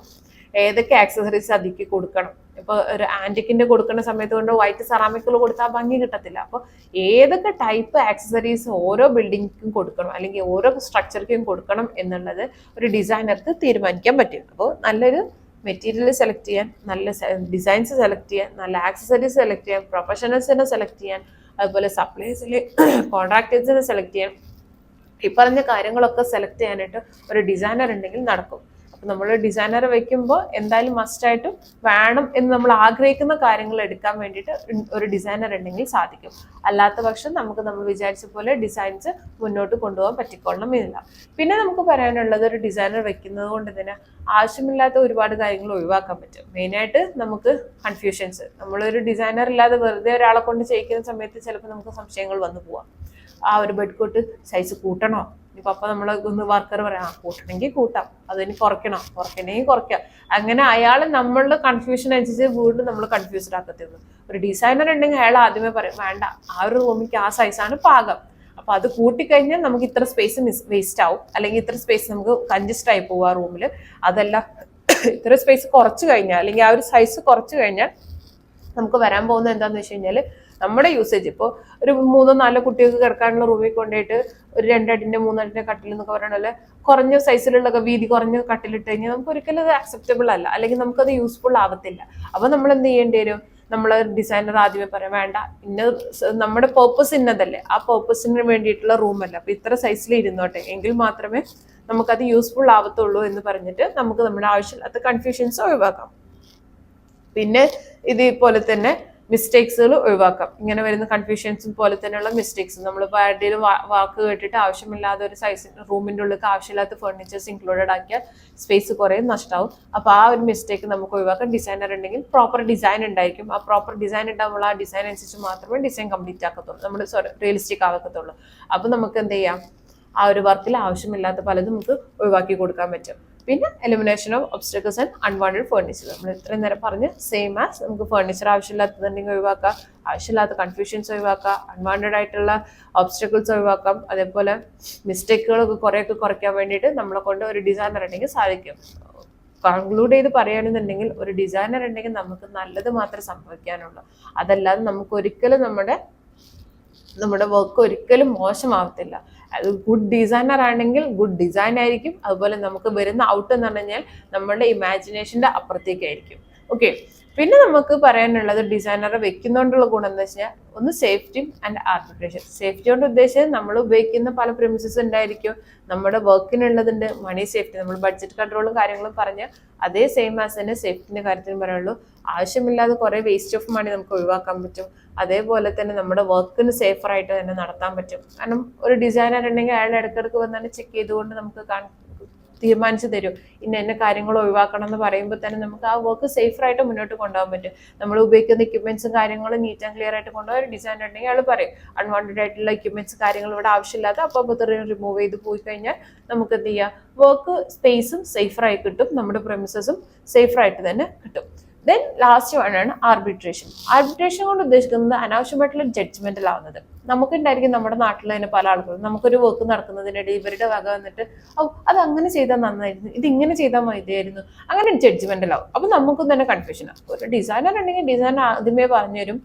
ഏതൊക്കെ ആക്സസറീസ് അതിലേക്ക് കൊടുക്കണം. ഇപ്പൊ ഒരു ആന്റിക്കിന്റെ കൊടുക്കുന്ന സമയത്ത് കൊണ്ട് വൈറ്റ് സെറാമിക്കുകൾ കൊടുത്താൽ ഭംഗി കിട്ടത്തില്ല. അപ്പോൾ ഏതൊക്കെ ടൈപ്പ് ആക്സസറീസ് ഓരോ ബിൽഡിങ്ങിനും കൊടുക്കണം അല്ലെങ്കിൽ ഓരോ സ്ട്രക്ചർക്കും കൊടുക്കണം എന്നുള്ളത് ഒരു ഡിസൈനർക്ക് തീരുമാനിക്കാൻ പറ്റും. അപ്പോൾ നല്ലൊരു മെറ്റീരിയൽ സെലക്ട് ചെയ്യാൻ, നല്ല ഡിസൈൻസ് സെലക്ട് ചെയ്യാൻ, നല്ല ആക്സസറീസ് സെലക്ട് ചെയ്യാൻ, പ്രൊഫഷണൽസിനെ സെലക്ട് ചെയ്യാൻ, അതുപോലെ സപ്ലൈസിൽ കോൺട്രാക്ടേഴ്സിനെ സെലക്ട് ചെയ്യാൻ, ഈ പറഞ്ഞ കാര്യങ്ങളൊക്കെ സെലക്ട് ചെയ്യാനായിട്ട് ഒരു ഡിസൈനർ ഉണ്ടെങ്കിൽ നടക്കും. നമ്മൾ ഡിസൈനർ വെക്കുമ്പോൾ എന്തായാലും മസ്റ്റായിട്ടും വേണം എന്ന് നമ്മൾ ആഗ്രഹിക്കുന്ന കാര്യങ്ങൾ എടുക്കാൻ വേണ്ടിയിട്ട് ഒരു ഡിസൈനർ ഉണ്ടെങ്കിൽ സാധിക്കും. അല്ലാത്ത പക്ഷം നമുക്ക് നമ്മൾ വിചാരിച്ച പോലെ ഡിസൈൻസ് മുന്നോട്ട് കൊണ്ടുപോകാൻ പറ്റിക്കൊള്ളണം എന്നില്ല. പിന്നെ നമുക്ക് പറയാനുള്ളത് ഒരു ഡിസൈനർ വെക്കുന്നത് കൊണ്ട് തന്നെ ആവശ്യമില്ലാത്ത ഒരുപാട് കാര്യങ്ങൾ ഒഴിവാക്കാൻ പറ്റും. മെയിനായിട്ട് നമുക്ക് കൺഫ്യൂഷൻസ്, നമ്മളൊരു ഡിസൈനർ ഇല്ലാതെ വെറുതെ ഒരാളെ കൊണ്ട് ചെയ്യിക്കുന്ന സമയത്ത് ചിലപ്പോൾ നമുക്ക് സംശയങ്ങൾ വന്നു പോവാം. ആ ഒരു ബെഡ് കോട്ട് സൈസ് കൂട്ടണോ, ഇനിയിപ്പോൾ അപ്പം നമ്മൾ ഒന്ന് വർക്കർ പറയാം കൂട്ടണമെങ്കിൽ കൂട്ടാം, അതിന് കുറയ്ക്കണമെങ്കിൽ കുറയ്ക്കാം. അങ്ങനെ അയാൾ നമ്മളുടെ കൺഫ്യൂഷൻ അനുസരിച്ച് വീണ്ടും നമ്മൾ കൺഫ്യൂസ്ഡ് ആക്കത്തുള്ളൂ. ഒരു ഡിസൈനർ ഉണ്ടെങ്കിൽ അയാൾ ആദ്യമേ പറയും വേണ്ട, ആ ഒരു റൂമിക്ക് ആ സൈസാണ് പാകം, അപ്പൊ അത് കൂട്ടിക്കഴിഞ്ഞാൽ നമുക്ക് ഇത്ര സ്പേസ് വേസ്റ്റ് ആവും, അല്ലെങ്കിൽ ഇത്ര സ്പേസ് നമുക്ക് കൺജസ്റ്റ് ആയി പോകും ആ റൂമിൽ. അതല്ല ഇത്ര സ്പേസ് കുറച്ച് കഴിഞ്ഞാൽ അല്ലെങ്കിൽ ആ ഒരു സൈസ് കുറച്ച് കഴിഞ്ഞാൽ നമുക്ക് വരാൻ പോകുന്നത് എന്താണെന്ന് വെച്ച് കഴിഞ്ഞാൽ നമ്മുടെ യൂസേജ് ഇപ്പോൾ ഒരു 3-4 കുട്ടികൾക്ക് കിടക്കാനുള്ള റൂമിൽ കൊണ്ടുപോയിട്ട് ഒരു 2 അടിന്റെ 3 അടിന്റെ കട്ടിൽ എന്നൊക്കെ പറയണല്ലേ കുറഞ്ഞ സൈസിലുള്ള വീതി കുറഞ്ഞ കട്ടിലിട്ട് കഴിഞ്ഞാൽ നമുക്ക് ഒരിക്കലും അത് അക്സെപ്റ്റബിൾ അല്ല, അല്ലെങ്കിൽ നമുക്കത് യൂസ്ഫുൾ ആവത്തില്ല. അപ്പൊ നമ്മൾ എന്ത് ചെയ്യേണ്ടി വരും, നമ്മൾ ഡിസൈനർ ആദ്യമേ പറയാം വേണ്ട, ഇന്ന നമ്മുടെ പേർപ്പസ് ഇന്നതല്ലേ, ആ പേർപ്പസിന് വേണ്ടിയിട്ടുള്ള റൂമല്ല, അപ്പൊ ഇത്ര സൈസിൽ ഇരുന്നോട്ടെ എങ്കിൽ മാത്രമേ നമുക്കത് യൂസ്ഫുൾ ആവത്തുള്ളൂ എന്ന് പറഞ്ഞിട്ട് നമുക്ക് നമ്മുടെ ആവശ്യമില്ലാത്ത കൺഫ്യൂഷൻസ് ഒഴിവാക്കാം. പിന്നെ ഇതേപോലെ തന്നെ മിസ്റ്റേക്സുകൾ ഒഴിവാക്കാം. ഇങ്ങനെ വരുന്ന കൺഫ്യൂഷൻസ് പോലെ തന്നെയുള്ള മിസ്റ്റേക്സ്, നമ്മളിപ്പോൾ ആരുടെയും വാക്ക് കേട്ടിട്ട് ആവശ്യമില്ലാതെ ഒരു സൈസിന് റൂമിൻ്റെ ഉള്ളിൽ ആവശ്യമില്ലാത്ത ഫർണിച്ചേഴ്സ് ഇൻക്ലൂഡഡ് ആക്കിയാൽ സ്പേസ് കുറേ നഷ്ടമാവും. അപ്പോൾ ആ ഒരു മിസ്റ്റേക്ക് നമുക്ക് ഒഴിവാക്കാം. ഡിസൈനർ ഉണ്ടെങ്കിൽ പ്രോപ്പർ ഡിസൈൻ ഉണ്ടായിരിക്കും. ആ പ്രോപ്പർ ഡിസൈൻ ഉണ്ടാകുമ്പോൾ ആ ഡിസൈൻ അനുസരിച്ച് മാത്രമേ ഡിസൈൻ കംപ്ലീറ്റ് ആക്കത്തുള്ളൂ, നമ്മൾ റിയലിസ്റ്റിക് ആക്കത്തുള്ളൂ. അപ്പോൾ നമുക്ക് എന്ത് ചെയ്യാം, ആ ഒരു വർക്കിൽ ആവശ്യമില്ലാത്ത പലതും നമുക്ക് ഒഴിവാക്കി കൊടുക്കാൻ പറ്റും. പിന്നെ elimination of obstacles and unwanted furniture, നമ്മൾ ഇത്രയും നേരം പറഞ്ഞ് സെയിം ആസ് നമുക്ക് ഫർണിച്ചർ ആവശ്യമില്ലാത്തതുണ്ടെങ്കിൽ ഒഴിവാക്കാം, ആവശ്യമില്ലാത്ത കൺഫ്യൂഷൻസ് ഒഴിവാക്കാം, അൺവാണ്ടഡ് ആയിട്ടുള്ള ഒബ്സ്റ്റക്കിൾസ് ഒഴിവാക്കാം. അതേപോലെ മിസ്റ്റേക്കുകളൊക്കെ കുറേയൊക്കെ കുറയ്ക്കാൻ വേണ്ടിയിട്ട് നമ്മളെ കൊണ്ട് ഒരു ഡിസൈനർ ഉണ്ടെങ്കിൽ സാധിക്കും. കൺക്ലൂഡ് ചെയ്ത് പറയുകയാണെന്നുണ്ടെങ്കിൽ ഒരു ഡിസൈനർ ഉണ്ടെങ്കിൽ നമുക്ക് നല്ലത് മാത്രമേ സംഭവിക്കാനുള്ളൂ. അതല്ലാതെ നമുക്ക് ഒരിക്കലും നമ്മുടെ വർക്ക് ഒരിക്കലും മോശമാവത്തില്ല. അത് ഗുഡ് ഡിസൈനർ ആണെങ്കിൽ ഗുഡ് ഡിസൈൻ ആയിരിക്കും. അതുപോലെ നമുക്ക് വരുന്ന ഔട്ട് എന്ന് പറഞ്ഞു കഴിഞ്ഞാൽ നമ്മളുടെ ഇമാജിനേഷന്റെ അപ്പുറത്തേക്കായിരിക്കും. ഓക്കെ, പിന്നെ നമുക്ക് പറയാനുള്ളത് ഡിസൈനറെ വെക്കുന്നതുകൊണ്ടുള്ള ഗുണം എന്താ വെച്ചാൽ ഒന്ന് സേഫ്റ്റി ആൻഡ് ആർബിട്രേഷൻ. സേഫ്റ്റി കൊണ്ട് ഉദ്ദേശിച്ചത് നമ്മൾ ഉപയോഗിക്കുന്ന പല പ്രിമിസസ് ഉണ്ടായിരിക്കും, നമ്മുടെ വർക്കിനുള്ളതുണ്ട്, മണി സേഫ്റ്റി, നമ്മൾ ബഡ്ജറ്റ് കൺട്രോളും കാര്യങ്ങളും പറഞ്ഞ് അതേ സെയിം ആസ് തന്നെ സേഫ്റ്റിന്റെ കാര്യത്തിൽ പറയുള്ളൂ. ആവശ്യമില്ലാതെ കുറെ വേസ്റ്റ് ഓഫ് മണി നമുക്ക് ഒഴിവാക്കാൻ പറ്റും. അതേപോലെ തന്നെ നമ്മുടെ വർക്കിന് സേഫറായിട്ട് തന്നെ നടത്താൻ പറ്റും. കാരണം ഒരു ഡിസൈനർ ഉണ്ടെങ്കിൽ അയാൾ ഇടയ്ക്കിടയ്ക്ക് വന്നാണ് ചെക്ക് ചെയ്തുകൊണ്ട് നമുക്ക് തീരുമാനിച്ചു തരും ഇന്ന കാര്യങ്ങൾ ഒഴിവാക്കണം എന്ന് പറയുമ്പോൾ തന്നെ നമുക്ക് ആ വർക്ക് സേഫറായിട്ട് മുന്നോട്ട് കൊണ്ടുപോകാൻ പറ്റും. നമ്മൾ ഉപയോഗിക്കുന്ന എക്യുപ്മെന്റ്സും കാര്യങ്ങളും നീറ്റ് ആൻഡ് ക്ലിയർ ആയിട്ട് കൊണ്ടുപോകാൻ ഒരു ഡിസൈനർ ഉണ്ടെങ്കിൽ അയാൾ പറയും അൺവാണ്ടഡ് ആയിട്ടുള്ള എക്യുപ്മെന്റ്സ് കാര്യങ്ങൾ ഇവിടെ ആവശ്യമില്ലാത്ത അപ്പോൾ റിമൂവ് ചെയ്ത് പോയി കഴിഞ്ഞാൽ നമുക്ക് എന്ത് ചെയ്യാം, വർക്ക് സ്പേസും സേഫറായി കിട്ടും, നമ്മുടെ പ്രെമിസസും സേഫറായിട്ട് തന്നെ കിട്ടും. ദെൻ ലാസ്റ്റ് ആണ് ആർബിട്രേഷൻ. ആർബിട്രേഷൻ കൊണ്ട് ഉദ്ദേശിക്കുന്നത് അനാവശ്യമായിട്ടുള്ള ജഡ്ജ്മെന്റിലാവുന്നത്. നമുക്കുണ്ടായിരിക്കും നമ്മുടെ നാട്ടിൽ തന്നെ പല ആളുകളും നമുക്കൊരു വർക്ക് നടക്കുന്നതിനിടയിൽ ഇവരുടെ വക വന്നിട്ട് അത് അങ്ങനെ ചെയ്താൽ നന്നായിരുന്നു, ഇത് ഇങ്ങനെ ചെയ്താൽ മതിയായിരുന്നു, അങ്ങനെ ജഡ്ജ്മെന്റിലാവും. അപ്പൊ നമുക്കും തന്നെ കൺഫ്യൂഷനാണ്. ഒരു ഡിസൈനർ ഉണ്ടെങ്കിൽ ഡിസൈനർ ആദ്യമേ പറഞ്ഞുതരും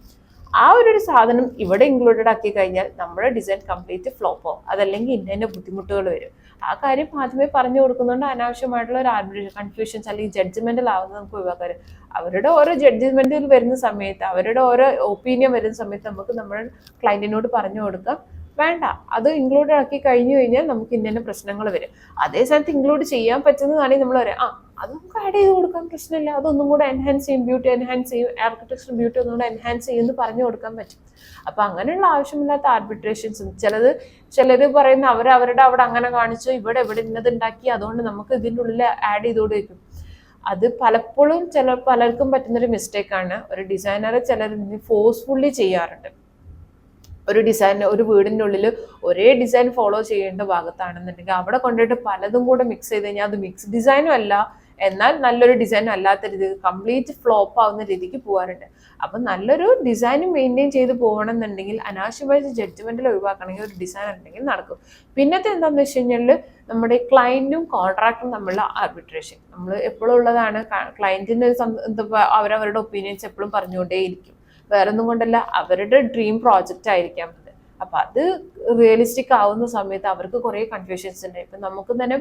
ആ ഒരു സാധനം ഇവിടെ ഇൻക്ലൂഡഡ് ആക്കി കഴിഞ്ഞാൽ നമ്മുടെ ഡിസൈൻ കംപ്ലീറ്റ് ഫ്ലോപ്പ് ആവും, അതല്ലെങ്കിൽ ഇന്ന ബുദ്ധിമുട്ടുകൾ വരും. ആ കാര്യം ആദ്യമേ പറഞ്ഞു കൊടുക്കുന്നുണ്ട്. അനാവശ്യമായിട്ടുള്ള ഒരു ആർബിട്രേഷൻ കൺഫ്യൂഷൻസ് അല്ലെങ്കിൽ ജഡ്ജ്മെന്റിൽ ആവുന്നത് നമുക്ക് ഒഴിവാക്കാൻ. അവരുടെ ഓരോ ജഡ്ജ്മെന്റിൽ വരുന്ന സമയത്ത്, അവരുടെ ഓരോ ഒപ്പീനിയൻ വരുന്ന സമയത്ത് നമുക്ക് നമ്മുടെ ക്ലയന്റിനോട് പറഞ്ഞു കൊടുക്കാം വേണ്ട, അത് ഇൻക്ലൂഡ് ആക്കി കഴിഞ്ഞു കഴിഞ്ഞാൽ നമുക്ക് ഇന്ന പ്രശ്നങ്ങൾ വരും. അതേ സമയത്ത് ഇൻക്ലൂഡ് ചെയ്യാൻ പറ്റുന്നതാണെങ്കിൽ നമ്മൾ പറയാം അത് നമുക്ക് ആഡ് ചെയ്ത് കൊടുക്കാൻ പ്രശ്നമില്ല, അതൊന്നും കൂടെ എൻഹാൻസ് ചെയ്യും, ബ്യൂട്ടി എൻഹാൻസ് ചെയ്യും, ആർക്കിടെക്ചർ ബ്യൂട്ടി ഒന്നും കൂടെ എൻഹാൻസ് ചെയ്യുമെന്ന് പറഞ്ഞു കൊടുക്കാൻ പറ്റും. അപ്പൊ അങ്ങനെയുള്ള ആവശ്യമില്ലാത്ത ആർബിട്രേഷൻസ് ചിലർ പറയുന്ന അവരുടെ അവിടെ അങ്ങനെ കാണിച്ചു, ഇവിടെ ഇന്നത് ഉണ്ടാക്കി, അതുകൊണ്ട് നമുക്ക് ഇതിൻ്റെ ഉള്ളിൽ ആഡ് ചെയ്തോട് വയ്ക്കും. അത് പലപ്പോഴും പലർക്കും പറ്റുന്നൊരു മിസ്റ്റേക്കാണ്. ഒരു ഡിസൈനറെ ചിലർ ഫോഴ്സ്ഫുള്ളി ചെയ്യാറുണ്ട്. ഒരു ഡിസൈൻ ഒരു വീടിൻ്റെ ഉള്ളിൽ ഒരേ ഡിസൈൻ ഫോളോ ചെയ്യേണ്ട ഭാഗത്താണെന്നുണ്ടെങ്കിൽ അവിടെ കൊണ്ടുപോയിട്ട് പലതും കൂടെ മിക്സ് ചെയ്ത് കഴിഞ്ഞാൽ അത് മിക്സ് ഡിസൈനും അല്ല, എന്നാൽ നല്ലൊരു ഡിസൈനും അല്ലാത്ത രീതിക്ക് കംപ്ലീറ്റ് ഫ്ലോപ്പ് ആവുന്ന രീതിക്ക് പോകാറുണ്ട്. അപ്പം നല്ലൊരു ഡിസൈൻ മെയിൻറ്റെയിൻ ചെയ്ത് പോകണം എന്നുണ്ടെങ്കിൽ അനാവശ്യമായ ജഡ്ജ്മെന്റിൽ ഒഴിവാക്കണമെങ്കിൽ ഒരു ഡിസൈൻ ഉണ്ടെങ്കിൽ നടക്കും. പിന്നത്തെ എന്താണെന്ന് വെച്ച് കഴിഞ്ഞാൽ നമ്മുടെ ക്ലയന്റും കോൺട്രാക്ടറും തമ്മിലുള്ള ആർബിട്രേഷൻ നമ്മൾ എപ്പോഴും ഉള്ളതാണ്. ക്ലയന്റിന് അവരവരുടെ ഒപ്പീനിയൻസ് എപ്പോഴും പറഞ്ഞുകൊണ്ടേയിരിക്കും. വേറൊന്നും കൊണ്ടല്ല, അവരുടെ ഡ്രീം പ്രോജക്റ്റ് ആയിരിക്കാം അത്. അപ്പൊ അത് റിയലിസ്റ്റിക് ആവുന്ന സമയത്ത് അവർക്ക് കുറെ കൺഫ്യൂഷൻസ് ഉണ്ട്. ഇപ്പൊ നമുക്ക് തന്നെ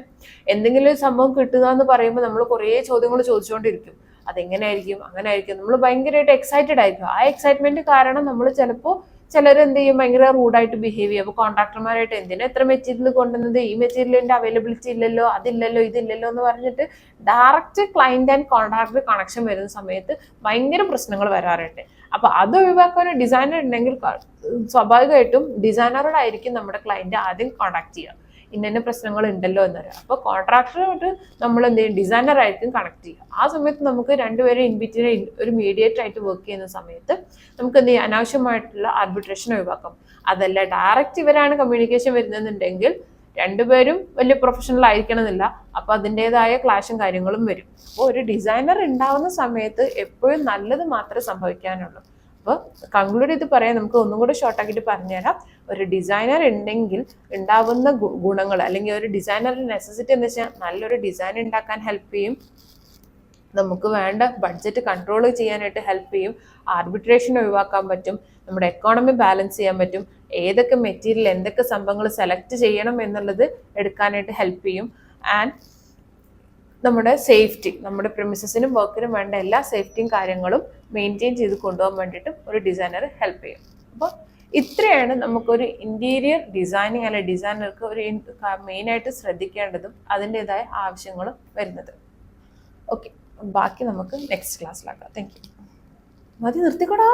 എന്തെങ്കിലും ഒരു സംഭവം കിട്ടുക എന്ന് പറയുമ്പോൾ നമ്മൾ കുറെ ചോദ്യങ്ങൾ ചോദിച്ചുകൊണ്ടിരിക്കും. അതെങ്ങനെയായിരിക്കും, അങ്ങനെ ആയിരിക്കും, നമ്മൾ ഭയങ്കരമായിട്ട് എക്സൈറ്റഡ് ആയിരിക്കും. ആ എക്സൈറ്റ്മെന്റ് കാരണം നമ്മൾ ചിലർ എന്ത് ചെയ്യും, ഭയങ്കര റൂഡായിട്ട് ബിഹേവ് ചെയ്യും. അപ്പോൾ കോൺട്രാക്ടർമാരായിട്ട് എന്തിനാ എത്ര മെറ്റീരിയൽ കൊണ്ടുവന്നത്, ഈ മെറ്റീരിയലിന്റെ അവൈലബിലിറ്റി ഇല്ലല്ലോ, അതില്ലല്ലോ, ഇതില്ലല്ലോ എന്ന് പറഞ്ഞിട്ട് direct client and contractor connection വരുന്ന സമയത്ത് ഭയങ്കര പ്രശ്നങ്ങൾ വരാറുണ്ട്. അപ്പൊ അത് ഒഴിവാക്കാൻ ഡിസൈനർ ഉണ്ടെങ്കിൽ സ്വാഭാവികമായിട്ടും ഡിസൈനറോടായിരിക്കും നമ്മുടെ ക്ലയന്റ് ആദ്യം കോൺടാക്ട് ചെയ്യുക, ഇന്ന പ്രശ്നങ്ങൾ ഉണ്ടല്ലോ എന്നറിയാം. അപ്പൊ കോൺട്രാക്ടറുമായിട്ട് നമ്മൾ എന്ത് ചെയ്യും, ഡിസൈനർ ആയിരിക്കും കണക്ട് ചെയ്യുക. ആ സമയത്ത് നമുക്ക് രണ്ടുപേരും ഇൻബിറ്റ്വീൻ ഒരു മീഡിയേറ്റർ ആയിട്ട് വർക്ക് ചെയ്യുന്ന സമയത്ത് നമുക്ക് എന്ത് ചെയ്യാം, അനാവശ്യമായിട്ടുള്ള ആർബിട്രേഷൻ ഒഴിവാക്കാം. അതല്ല ഡയറക്റ്റ് ഇവരാണ് കമ്മ്യൂണിക്കേഷൻ വരുന്നതെന്നുണ്ടെങ്കിൽ രണ്ടുപേരും വലിയ പ്രൊഫഷണൽ ആയിരിക്കണമെന്നില്ല. അപ്പൊ അതിൻ്റെതായ ക്ലാഷും കാര്യങ്ങളും വരും. അപ്പോൾ ഒരു ഡിസൈനർ ഉണ്ടാവുന്ന സമയത്ത് എപ്പോഴും നല്ലത് മാത്രമേ സംഭവിക്കാനുള്ളൂ. അപ്പോൾ കൺക്ലൂഡ് ചെയ്ത് പറയാൻ നമുക്ക് ഒന്നും കൂടെ ഷോർട്ടാക്കിയിട്ട് പറഞ്ഞുതരാം. ഒരു ഡിസൈനർ ഉണ്ടെങ്കിൽ ഉണ്ടാവുന്ന ഗുണങ്ങൾ, അല്ലെങ്കിൽ ഒരു ഡിസൈനറിന്റെ നെസസിറ്റി എന്ന് വെച്ചാൽ നല്ലൊരു ഡിസൈൻ ഉണ്ടാക്കാൻ ഹെൽപ്പ് ചെയ്യും, നമുക്ക് വേണ്ട ബഡ്ജറ്റ് കൺട്രോൾ ചെയ്യാനായിട്ട് ഹെൽപ്പ് ചെയ്യും, ആർബിട്രേഷൻ ഒഴിവാക്കാൻ പറ്റും, നമ്മുടെ എക്കോണമി ബാലൻസ് ചെയ്യാൻ പറ്റും, ഏതൊക്കെ മെറ്റീരിയൽ എന്തൊക്കെ സംഭവങ്ങൾ സെലക്ട് ചെയ്യണം എന്നുള്ളത് എടുക്കാനായിട്ട് ഹെൽപ്പ് ചെയ്യും, ആൻഡ് നമ്മുടെ സേഫ്റ്റി, നമ്മുടെ പ്രിമിസസിനും വർക്കിനും വേണ്ട എല്ലാ സേഫ്റ്റിയും കാര്യങ്ങളും മെയിൻറ്റെയിൻ ചെയ്ത് കൊണ്ടുപോകാൻ വേണ്ടിയിട്ടും ഒരു ഡിസൈനർ ഹെൽപ്പ് ചെയ്യും. അപ്പോൾ ഇത്രയാണ് നമുക്കൊരു ഇന്റീരിയർ ഡിസൈനിങ് അല്ലെ ഡിസൈനർക്ക് ഒരു മെയിനായിട്ട് ശ്രദ്ധിക്കേണ്ടതും അതിൻ്റെതായ ആവശ്യങ്ങളും വരുന്നത്. ഓക്കെ, ബാക്കി നമുക്ക് നെക്സ്റ്റ് ക്ലാസ്സിലാക്കാം. Thank you. മതി, നിർത്തിക്കോടാ.